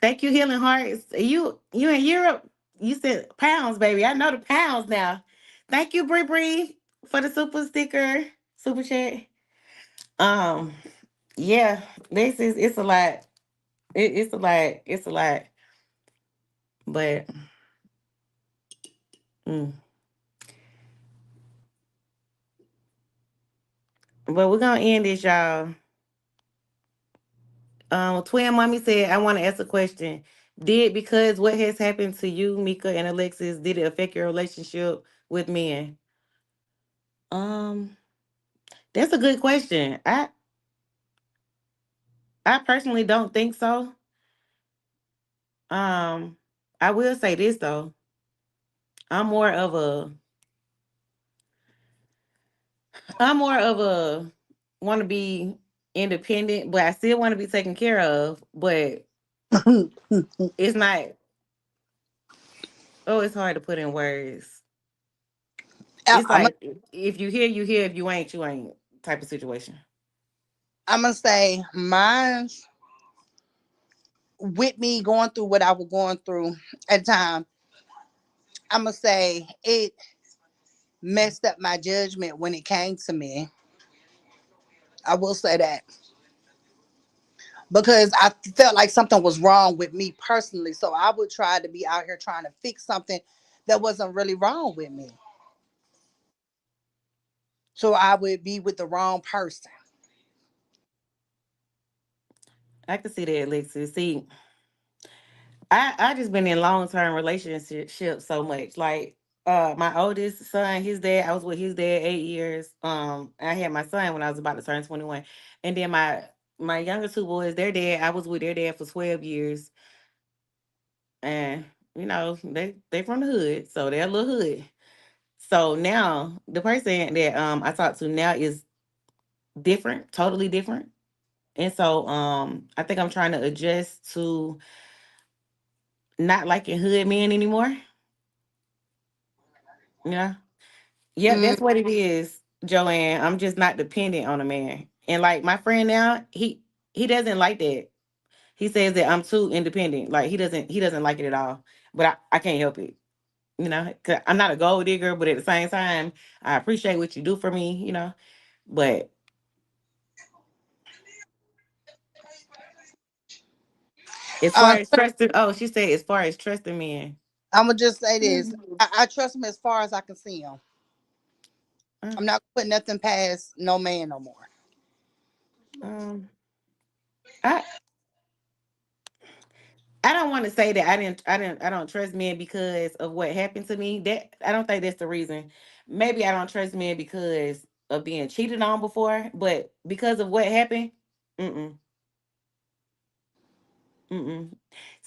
thank you, Healing Hearts. You in Europe? You said pounds, baby. I know the pounds now. Thank you, Bree Bree, for the super sticker, super chat. Um, yeah, this is it's a lot. It's a lot. It's a lot. But mm, but we're gonna end this, y'all. Twin mommy said, I want to ask a question. Did because what has happened to you, Mika and Alexis, did it affect your relationship with men? Um, that's a good question. I personally don't think so. Um, I will say this though. I'm more of a I'm more of a want to be independent, but I still want to be taken care of. But it's not. Oh, it's hard to put in words. It's
I'm
like if you hear, you hear. If you ain't type of situation.
gonna say mine's with me going through what I was going through at the time. I'm gonna say it messed up my judgment when it came to me. I will say that because I felt like something was wrong with me personally. So I would try to be out here trying to fix something that wasn't really wrong with me. So I would be with the wrong person.
I can see that, Alexis. See, I just been in long term relationships so much. Like my oldest son, his dad, I was with his dad 8 years. I had my son when I was about to turn 21. And then my younger two boys, their dad, I was with their dad for 12 years. And they from the hood, so they're a little hood. So now the person that I talk to now is different, totally different. And so I think I'm trying to adjust to not liking hood men anymore. Yeah. Yeah,
Mm,
that's what it is, Joanne. I'm just not dependent on a man. And like my friend now, he doesn't like that. He says that I'm too independent. Like he doesn't like it at all. But I can't help it. 'Cause I'm not a gold digger, but at the same time, I appreciate what you do for me. But as far
um,
as trusting, oh, she said as far as trusting men.
I'm gonna just say this:
Mhm.
I trust him as far as I can see him.
Uh,
I'm not putting nothing past no man no more.
Um, I I don't want to say that I don't trust men because of what happened to me. That I don't think that's the reason. Maybe I don't trust men because of being cheated on before, but because of what happened, mm-mm, mm-mm.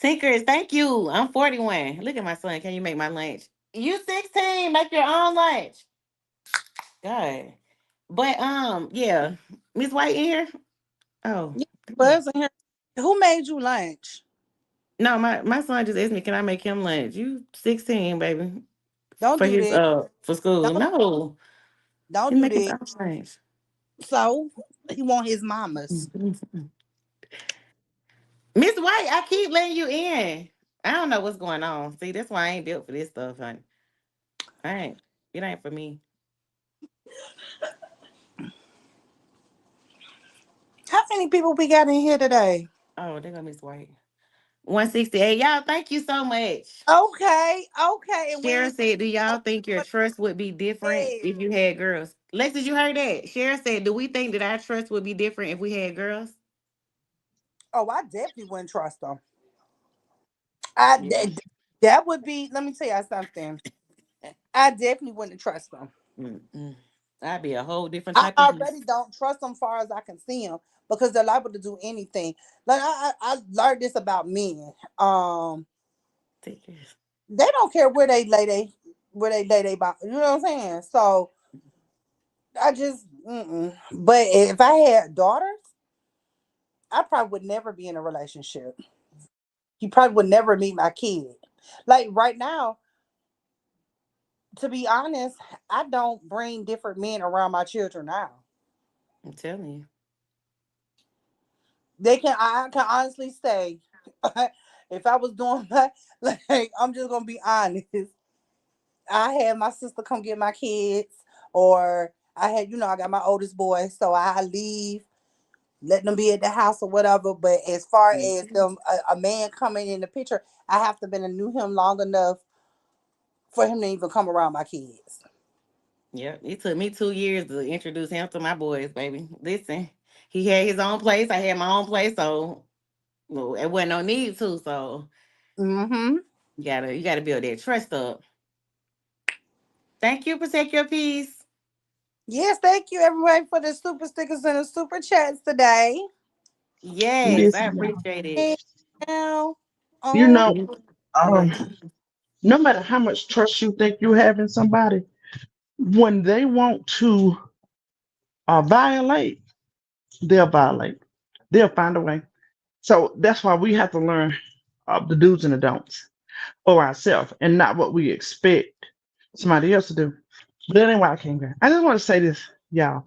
Tinkers, thank you. I'm 41. Look at my son. Can you make my lunch? You 16. Make your own lunch. God. But yeah, Miss White in here. Oh,
Yeah,
damn.
Buzz in here. Who made you lunch?
No, my son just asked me, can I make him lunch? You 16, baby.
Don't
For
do
his
that.
for school.
Don't
No.
don't
He
do
make his
that.
own lunch.
So he want his mama's.
Miss White, I keep letting you in. I don't know what's going on. See, that's why I ain't built for this stuff, honey. I ain't. It ain't for me.
How many people we got in here today?
Oh, there go Miss White. 168. Y'all, thank you so much.
Okay, okay, and we
Sharon
ain't
said, do y'all
talking
think your
about
trust would be different
that.
if you had girls? Lexus, you heard that? Sharon said, do we think that our trust would be different if we had girls?
Oh, I definitely wouldn't trust them. I
Yeah.
that, that would be. Let me tell you something. I definitely wouldn't trust them.
Mm-mm. I'd be a whole different
I
type of
already
beast.
don't trust them far as I can see them because they're liable to do anything. Like I learned this about men.
Take this.
They don't care where they lay they body. You know what I'm saying? So I just, but if I had daughters, I probably would never be in a relationship. He probably would never meet my kid. Like right now, to be honest, I don't bring different men around my children now.
I'm telling you.
I can honestly say, if I was doing that, like, I'm just gonna be honest. I had my sister come get my kids, or I had, I got my oldest boy, so I leave, let them be at the house or whatever. But as far as
Mhm.
them, a man coming in the picture, I have to been knew him long enough for him to even come around my kids.
Yep. It took me 2 years to introduce him to my boys, baby. Listen, he had his own place. I had my own place, so well, it wasn't no need to. So
Mm-hmm.
you gotta build that trust up. Thank you. Protect your peace.
Yes, thank you everybody for the super stickers and the super chats today.
Yes, I
Listen, y'all.
appreciate it.
And now,
You
um,
know,
Okay.
um, no matter how much trust you think you have in somebody, when they want to violate, they'll violate. They'll find a way. So that's why we have to learn the do's and the don'ts for ourselves and not what we expect somebody else to do. But that ain't why I came here. I just want to say this, y'all.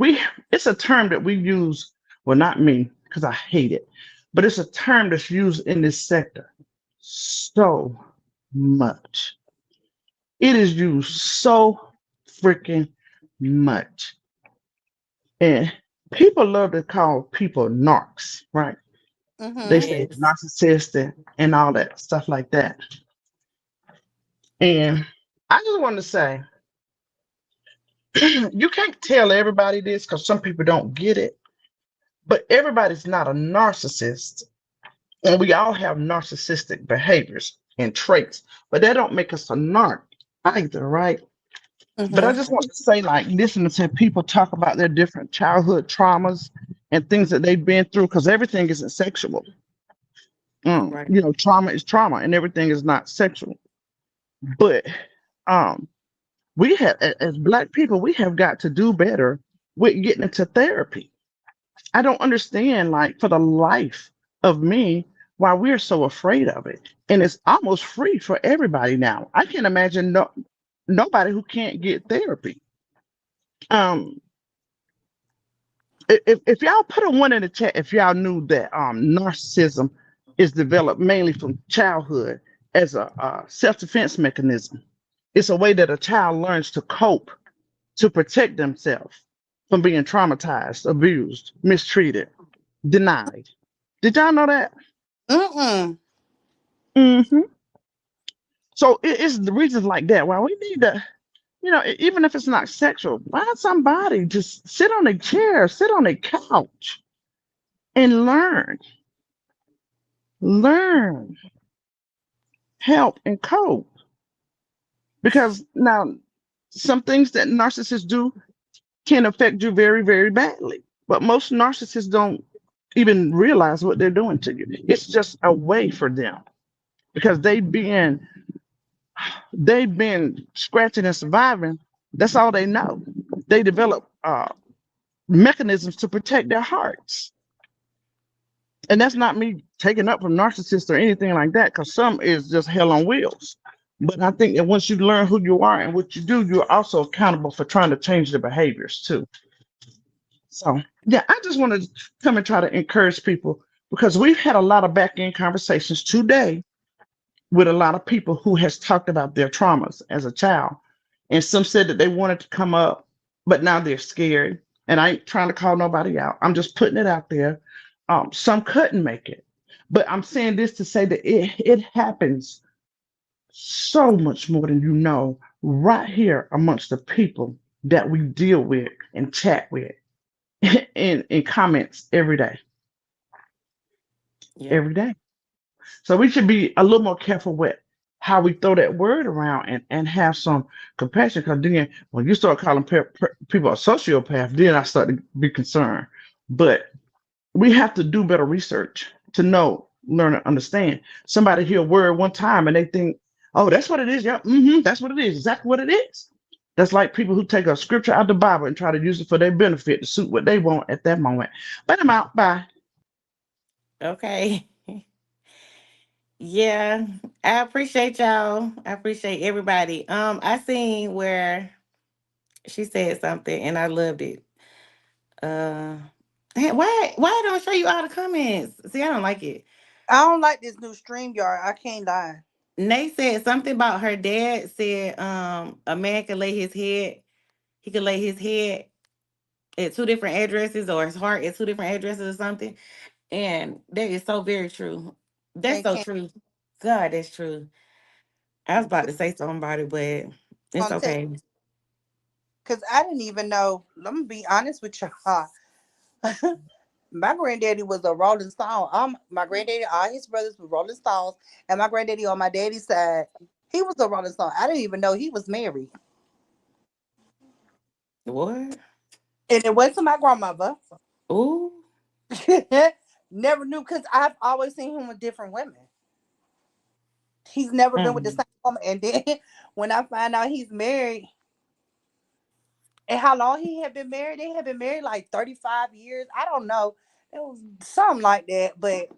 We it's a term that we use, well, not me, because I hate it, but it's a term that's used in this sector so much. It is used so freaking much. And people love to call people narcs, right? They
mm-hmm.
say
Yes.
narcissist and all that stuff like that. And I just want to say, you can't tell everybody this because some people don't get it, but everybody's not a narcissist. And we all have narcissistic behaviors and traits, but that don't make us a narc either, right? But I
Mm-hmm.
just want to say, like, listening to people talk about their different childhood traumas and things that they've been through, because everything isn't sexual.
Right.
Trauma is trauma, and everything is not sexual. But um, we have, as Black people, we have got to do better with getting into therapy. I don't understand, like, for the life of me, why we're so afraid of it. And it's almost free for everybody now. I can't imagine nobody who can't get therapy. Um, if y'all put a one in the chat, if y'all knew that narcissism is developed mainly from childhood as a self-defense mechanism. It's a way that a child learns to cope to protect themselves from being traumatized, abused, mistreated, denied. Did y'all know that?
Mm-mm.
Hmm. So it's the reasons like that why we need to, even if it's not sexual, find somebody, just sit on a chair, sit on a couch, and learn, help, and cope. Because now, some things that narcissists do can affect you very, very badly. But most narcissists don't even realize what they're doing to you. It's just a way for them because they've been scratching and surviving. That's all they know. They develop mechanisms to protect their hearts. And that's not me taking up from narcissists or anything like that, because some is just hell on wheels. But I think that once you learn who you are and what you do, you're also accountable for trying to change the behaviors too. So yeah, I just wanted to come and try to encourage people, because we've had a lot of back end conversations today with a lot of people who has talked about their traumas as a child. And some said that they wanted to come up, but now they're scared. And I ain't trying to call nobody out. I'm just putting it out there. Some couldn't make it. But I'm saying this to say that it happens so much more than you know right here amongst the people that we deal with and chat with in comments every day.
Yeah.
Every day. So we should be a little more careful with how we throw that word around and have some compassion. Because then when you start calling people a sociopath, then I start to be concerned. But we have to do better research to know, learn, and understand. Somebody hear a word one time and they think, oh, that's what it is. Yeah, that's what it is. Exactly what it is. That's like people who take a scripture out of the Bible and try to use it for their benefit to suit what they want at that moment. But I'm out. Bye.
Okay. Yeah. I appreciate y'all. I appreciate everybody. I seen where she said something and I loved it. Uh hey, why I don't show you all the comments? See, I don't like it.
I don't like this new stream yard. I can't lie.
Nay said something about her dad said a man could lay his head, he could lay his head at two different addresses or his heart at two different addresses or something. And that is so very true. That's
And
so
can't
true. God, that's true. I was about to say something about it, but it's
contact,
okay.
because I didn't even know. Let me be honest with y'all. My granddaddy was a Rolling Stone. My granddaddy, all his brothers were Rolling Stones, and my granddaddy on my daddy's side, he was a Rolling Stone. I didn't even know he was married,
What?
and it went to my grandmother.
Ooh.
Never knew, because I've always seen him with different women. He's never been with the
Mm.
same woman. And then when I find out he's married, and how long he had been married, they had been married like 35 years. I don't know. It was something like that. But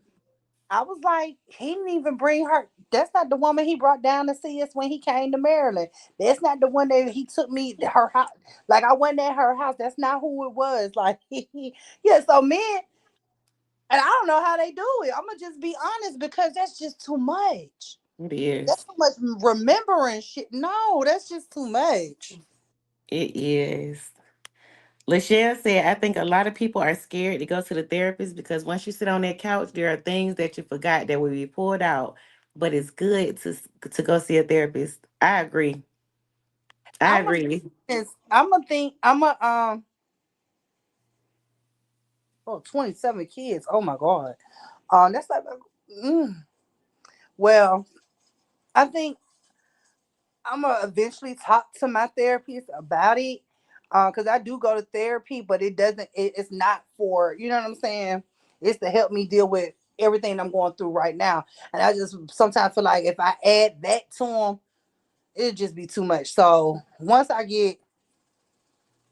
I was like, he didn't even bring her. That's not the woman he brought down to see us when he came to Maryland. That's not the one that he took me to her house. Like I went at her house. That's not who it was. Like, yeah. So men, and I don't know how they do it. I'm gonna just be honest, because that's just too much.
It
That's
is.
too much remembering shit. No, that's just too much.
It is. Lachelle said, I think a lot of people are scared to go to the therapist because once you sit on that couch, there are things that you forgot that will be pulled out. But it's good to go see a therapist. I agree. I
I'm gonna
agree.
I'm gonna think. I'm gonna Oh, 27 kids. Oh my God. That's like, mm. Well, I think I'm gonna eventually talk to my therapist about it. Because I do go to therapy, but it's not for, you know what I'm saying? It's to help me deal with everything I'm going through right now. And I just sometimes feel like if I add that to them, it'd just be too much. So once I get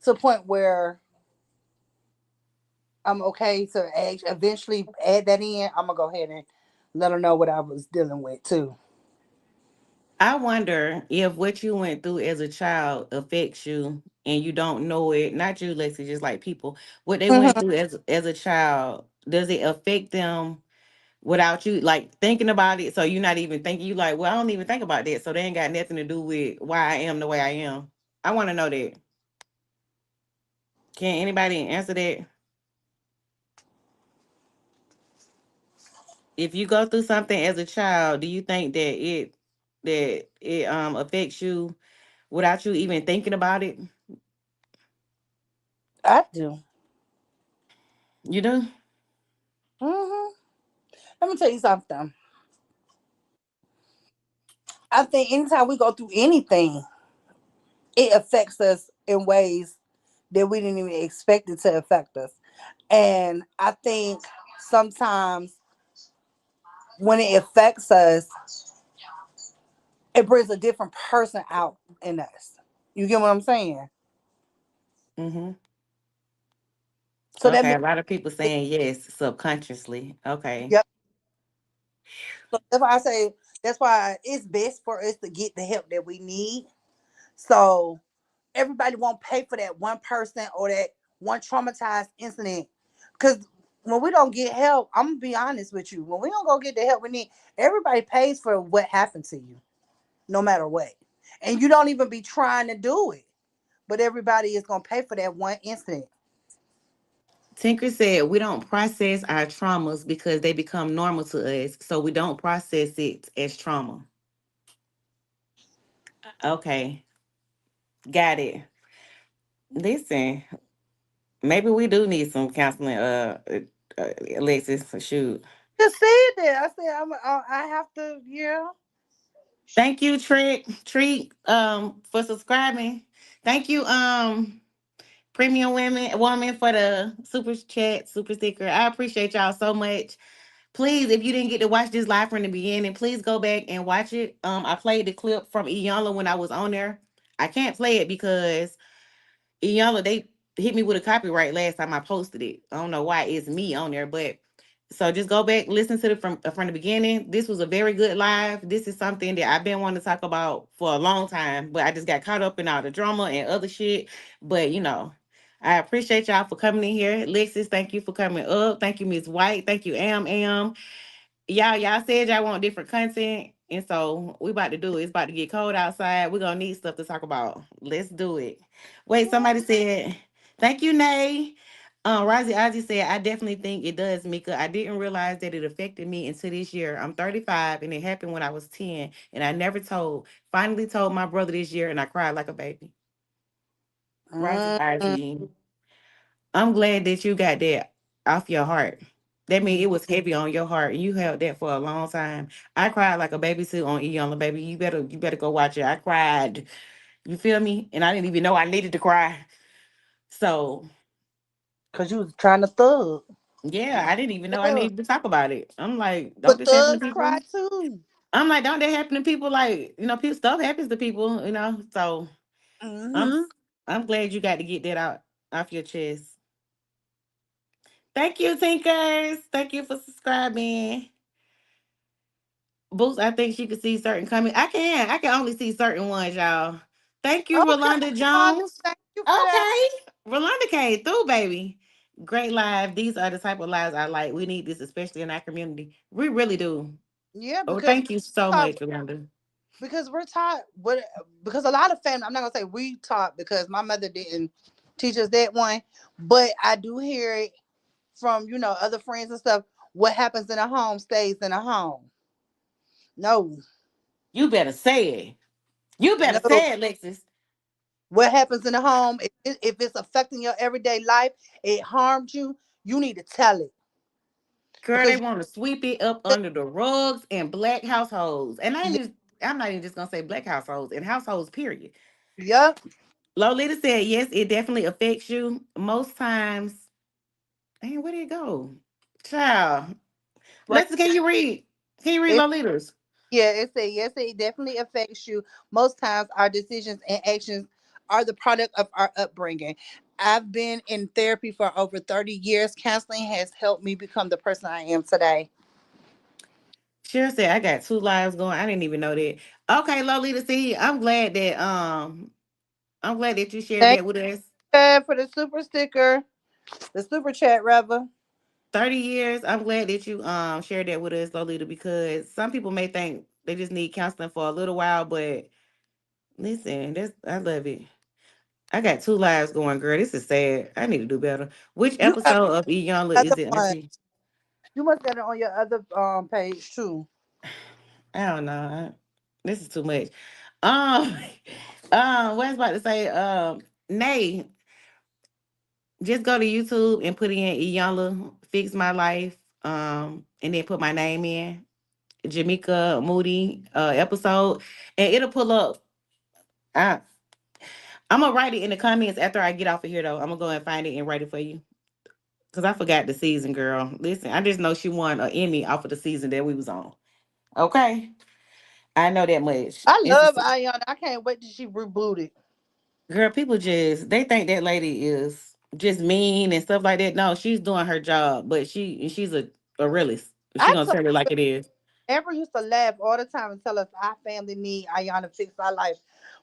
to a point where I'm okay to eventually add that in, I'm gonna go ahead and let her know what I was dealing with too.
I wonder if what you went through as a child affects you and you don't know it. Not you, Lexi, just like people. What they went
Mhm.
through as a child, does it affect them without you like thinking about it? So you're not even thinking, you like, well, I don't even think about that. So they ain't got nothing to do with why I am the way I am. I want to know that. Can anybody answer that? If you go through something as a child, do you think that it affects you without you even thinking about it?
I do.
You do?
hmm Let me tell you something. I think anytime we go through anything, it affects us in ways that we didn't even expect it to affect us. And I think sometimes when it affects us, it brings a different person out in us. You get what I'm saying?
Mm-hmm.
So that
Okay,
means,
a lot of people saying yes subconsciously. Okay.
yep. So that's why I say that's why it's best for us to get the help that we need. So everybody won't pay for that one person or that one traumatized incident. Because when we don't get help, I'm gonna be honest with you. When we don't go get the help we need, everybody pays for what happened to you, no matter what. And you don't even be trying to do it. But everybody is gonna pay for that one incident.
Tinker said we don't process our traumas because they become normal to us, so we don't process it as trauma. Okay, got it. Listen, maybe we do need some counseling. Alexis, shoot.
Just said that. I said I have to, yeah.
Thank you, Treat, for subscribing. Thank you, Premium Woman for the super chat, super sticker. I appreciate y'all so much. Please, if you didn't get to watch this live from the beginning, please go back and watch it. I played the clip from 𝐿 when I was on there. I can't play it because 𝐿 they hit me with a copyright last time I posted it. I don't know why it's me on there, but so just go back, listen to it from the beginning. This was a very good live. This is something that I've been wanting to talk about for a long time, but I just got caught up in all the drama and other shit. But I appreciate y'all for coming in here. Lexus, thank you for coming up. Thank you, Miss White. Thank you, Am. Y'all said y'all want different content, and so we about to do it. It's about to get cold outside. We're gonna need stuff to talk about. Let's do it. Wait, somebody said, thank you, Nay. Rozzy Ozzy said, I definitely think it does, Mika. I didn't realize that it affected me until this year. I'm 35 and it happened when I was 10, and I never told. Finally told my brother this year, and I cried like a baby. Rozzy
Mm-hmm.
Ozzy, I'm glad that you got that off your heart. That means it was heavy on your heart, and you held that for a long time. I cried like a baby too on 𝐿, baby. You better go watch it. I cried. You feel me? And I didn't even know I needed to cry. So
Cause you was trying to thug.
yeah, I didn't even know I
Yeah.
needed to talk about it. I'm like, don't
But
this happen to
thugs
people?
cry too.
I'm like, don't that happen to people? Like, people stuff happens to people. So I'm
Mm-hmm.
I'm glad you got to get that out off your chest. Thank you, Tinkers. Thank you for subscribing. Boots, I think she could see certain coming. I can only see certain ones, y'all. Thank you,
Okay,
Rolanda
Rhonda,
Jones.
thank you for that.
Okay. Rolanda came through, baby. Great live. These are the type of lives I like. We need this, especially in our community. We really do.
Yeah,
Oh,
because
thank you so
uh,
much, Rolanda.
we're taught what because a lot of family. I'm not gonna say we taught because my mother didn't teach us that one, but I do hear it from other friends and stuff. What happens in a home stays in a home. No,
You better say it. You better
no.
say it, Lexus.
What happens in the home, if it's affecting your everyday life, it harmed you. You need to tell it
Girl, they
because
want to sweep it up under the rugs in black households. And I'm not even just gonna say black households, in households, period.
yep.
Lolita said, yes, it definitely affects you. Most times, man, where did it go? Child.
Right.
Lexus, can you read? Can you read Lolita's?
Yeah, it says yes, it definitely affects you. Most times, our decisions and actions are the product of our upbringing. I've been in therapy for over 30 years. Counseling has helped me become the person I am today.
Cheryl said, I got two lives going. I didn't even know that. Okay, Lolita, see, I'm glad that you shared
Thank
that with us.
you for the super sticker, the super chat, rather.
30 years. I'm glad that you shared that with us, Lolita, because some people may think they just need counseling for a little while, but listen, I love it. I got two lives going, girl. This is sad. I need to do better. Which
You got
episode of E Young
another
is it,
one.
Auntie?
You must got it on your other page too.
I don't know. This is too much. Um, what I was about to say, Nay, just go to YouTube and put in Iyanla Fix My Life, and then put my name in Jamaica Moody episode, and it'll pull up. I, I'm gonna write it in the comments after I get off of here, though. I'm gonna go and find it and write it for you because I forgot the season, girl. Listen, I just know she won an Emmy off of the season that we was on. Okay, I know that much.
I
It's
love
a,
Ayana. I can't wait till she rebooted.
girl. People just they think that lady is. just mean and stuff like that. No, she's doing her job, but she's a realist. She
I
gonna
told
tell it like it is.
Amber used to laugh all the time and tell us our family need Ayana to fix our life.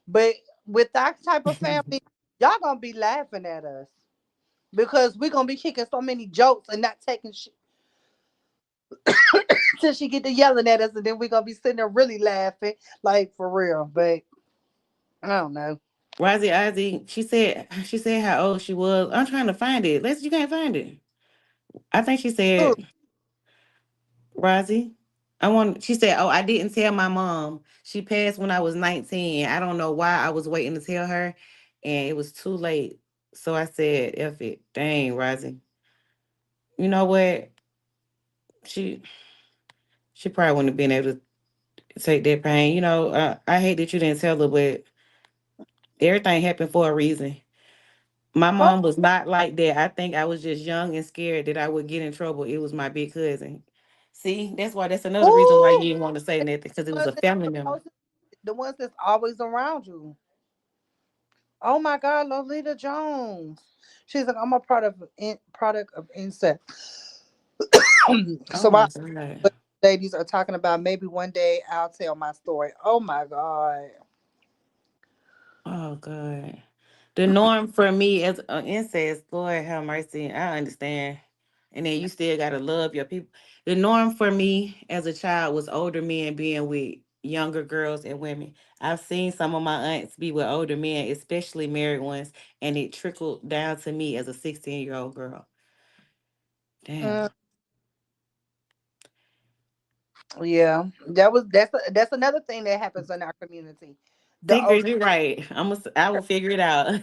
But with that type of family, y'all gonna be laughing at us because we gonna be kicking so many jokes and not taking shit till she get to yelling at us, and then we gonna be sitting there really laughing, like for real. But I don't know.
Rosie Ozzy, she said how old she was. I'm trying to find it. You can't find it. I think she
Ooh,
said, Rosie. She said, "Oh, I didn't tell my mom. She passed when I was 19. I don't know why I was waiting to tell her and it was too late. So I said, F it. Dang, Rosie. You know what? She she probably wouldn't have been able to take that pain. I hate that you didn't tell her, but everything happened for a reason. My
oh,
mom was not like that. I think I was just young and scared that I would get in trouble. It was my big cousin. See, that's another reason why you
ooh,
didn't want to say nothing because it
the
was
ones
a
that
family
you
member.
supposed to- the ones that's always around you. Oh my God, Lolita Jones. She's like, I'm a product of incest.
Oh
So my
my God.
ladies are talking about maybe one day I'll tell my story. Oh my God.
Oh God. The norm for me as an incest, Lord have mercy. I understand. And then you still gotta love your people. The norm for me as a child was older men being with younger girls and women. I've seen some of my aunts be with older men, especially married ones, and it trickled down to me as a 16-year-old girl. Damn.
Mm, yeah, that's another thing that happens in our community. The
Tinker,
older,
you're right. I will figure it out.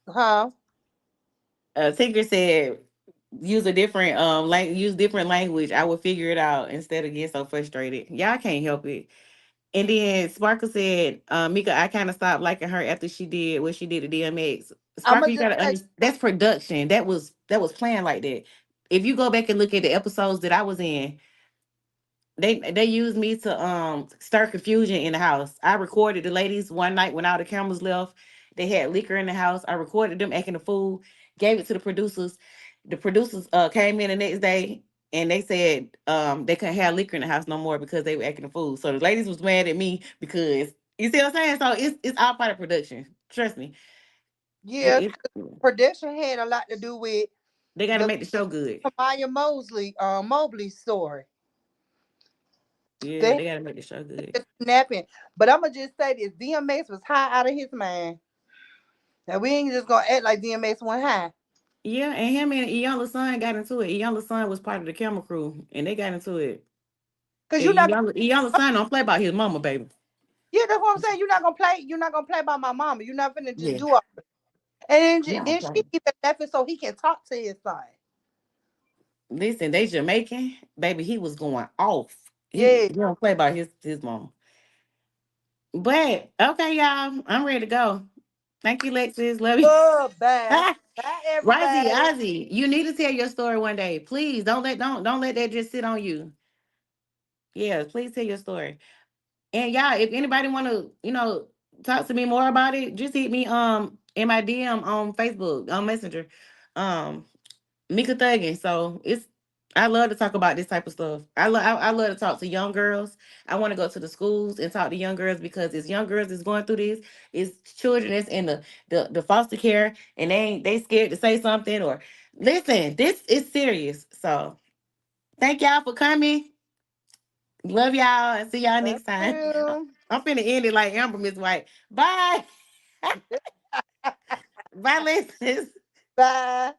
huh?
Tinker said use different language. I would figure it out instead of getting so frustrated. Y'all can't help it. And then Sparkle said, Mika, I kind of stopped liking her after she did what she did to DMX.
I'm
Sparkle,
gonna
you
just
gotta
say,
understand that's production. That was planned like that. If you go back and look at the episodes that I was in, they used me to stir confusion in the house. I recorded the ladies one night when all the cameras left. They had liquor in the house. I recorded them acting a fool, gave it to the producers. The producers came in the next day and they said they couldn't have liquor in the house no more because they were acting a fool. So the ladies was mad at me because you see what I'm saying? So it's all part of production. Trust me.
yeah,
It,
production had a lot to do with
they gotta
the
make the show good.
Maya Mobley story.
Yeah,
They
they gotta make the show good.
had kidnapping, but I'm gonna just say this: DMX was high out of his mind. Now we ain't just gonna act like DMX went high,
Yeah, and him and Iyanla Son got into it. Iyanla Son was part of the camera crew, and they got into it.
cause
And
you're not.
Iyanla Son don't play about his mama, baby.
Yeah, that's what I'm saying. You're not gonna play. You're not gonna play by my mama. You're not gonna just
Yeah,
do it. And then,
he don't
then
play.
she even left it so he can talk to his son.
Listen, they Jamaican, baby. He was going off. He
Yeah.
don't play about his mama. But okay, y'all, I'm ready to go. Thank you, Lexus. Love you.
Goodbye. Bye,
Rosie,
everybody.
Ozzy, you need to tell your story one day. Please don't let that just sit on you. Yeah, please tell your story. And y'all, if anybody want to, talk to me more about it, just hit me in my DM on Facebook on Messenger, um Mika Thuggin. So I love to talk about this type of stuff. I love to talk to young girls. I want to go to the schools and talk to young girls because it's young girls that's going through this. It's children that's in the foster care and they scared to say something or listen. This is serious. So thank y'all for coming. Love y'all and see y'all
Love
next time.
you.
I'm finna end it like Amber Miss White. Bye. Bye, listeners.
Bye.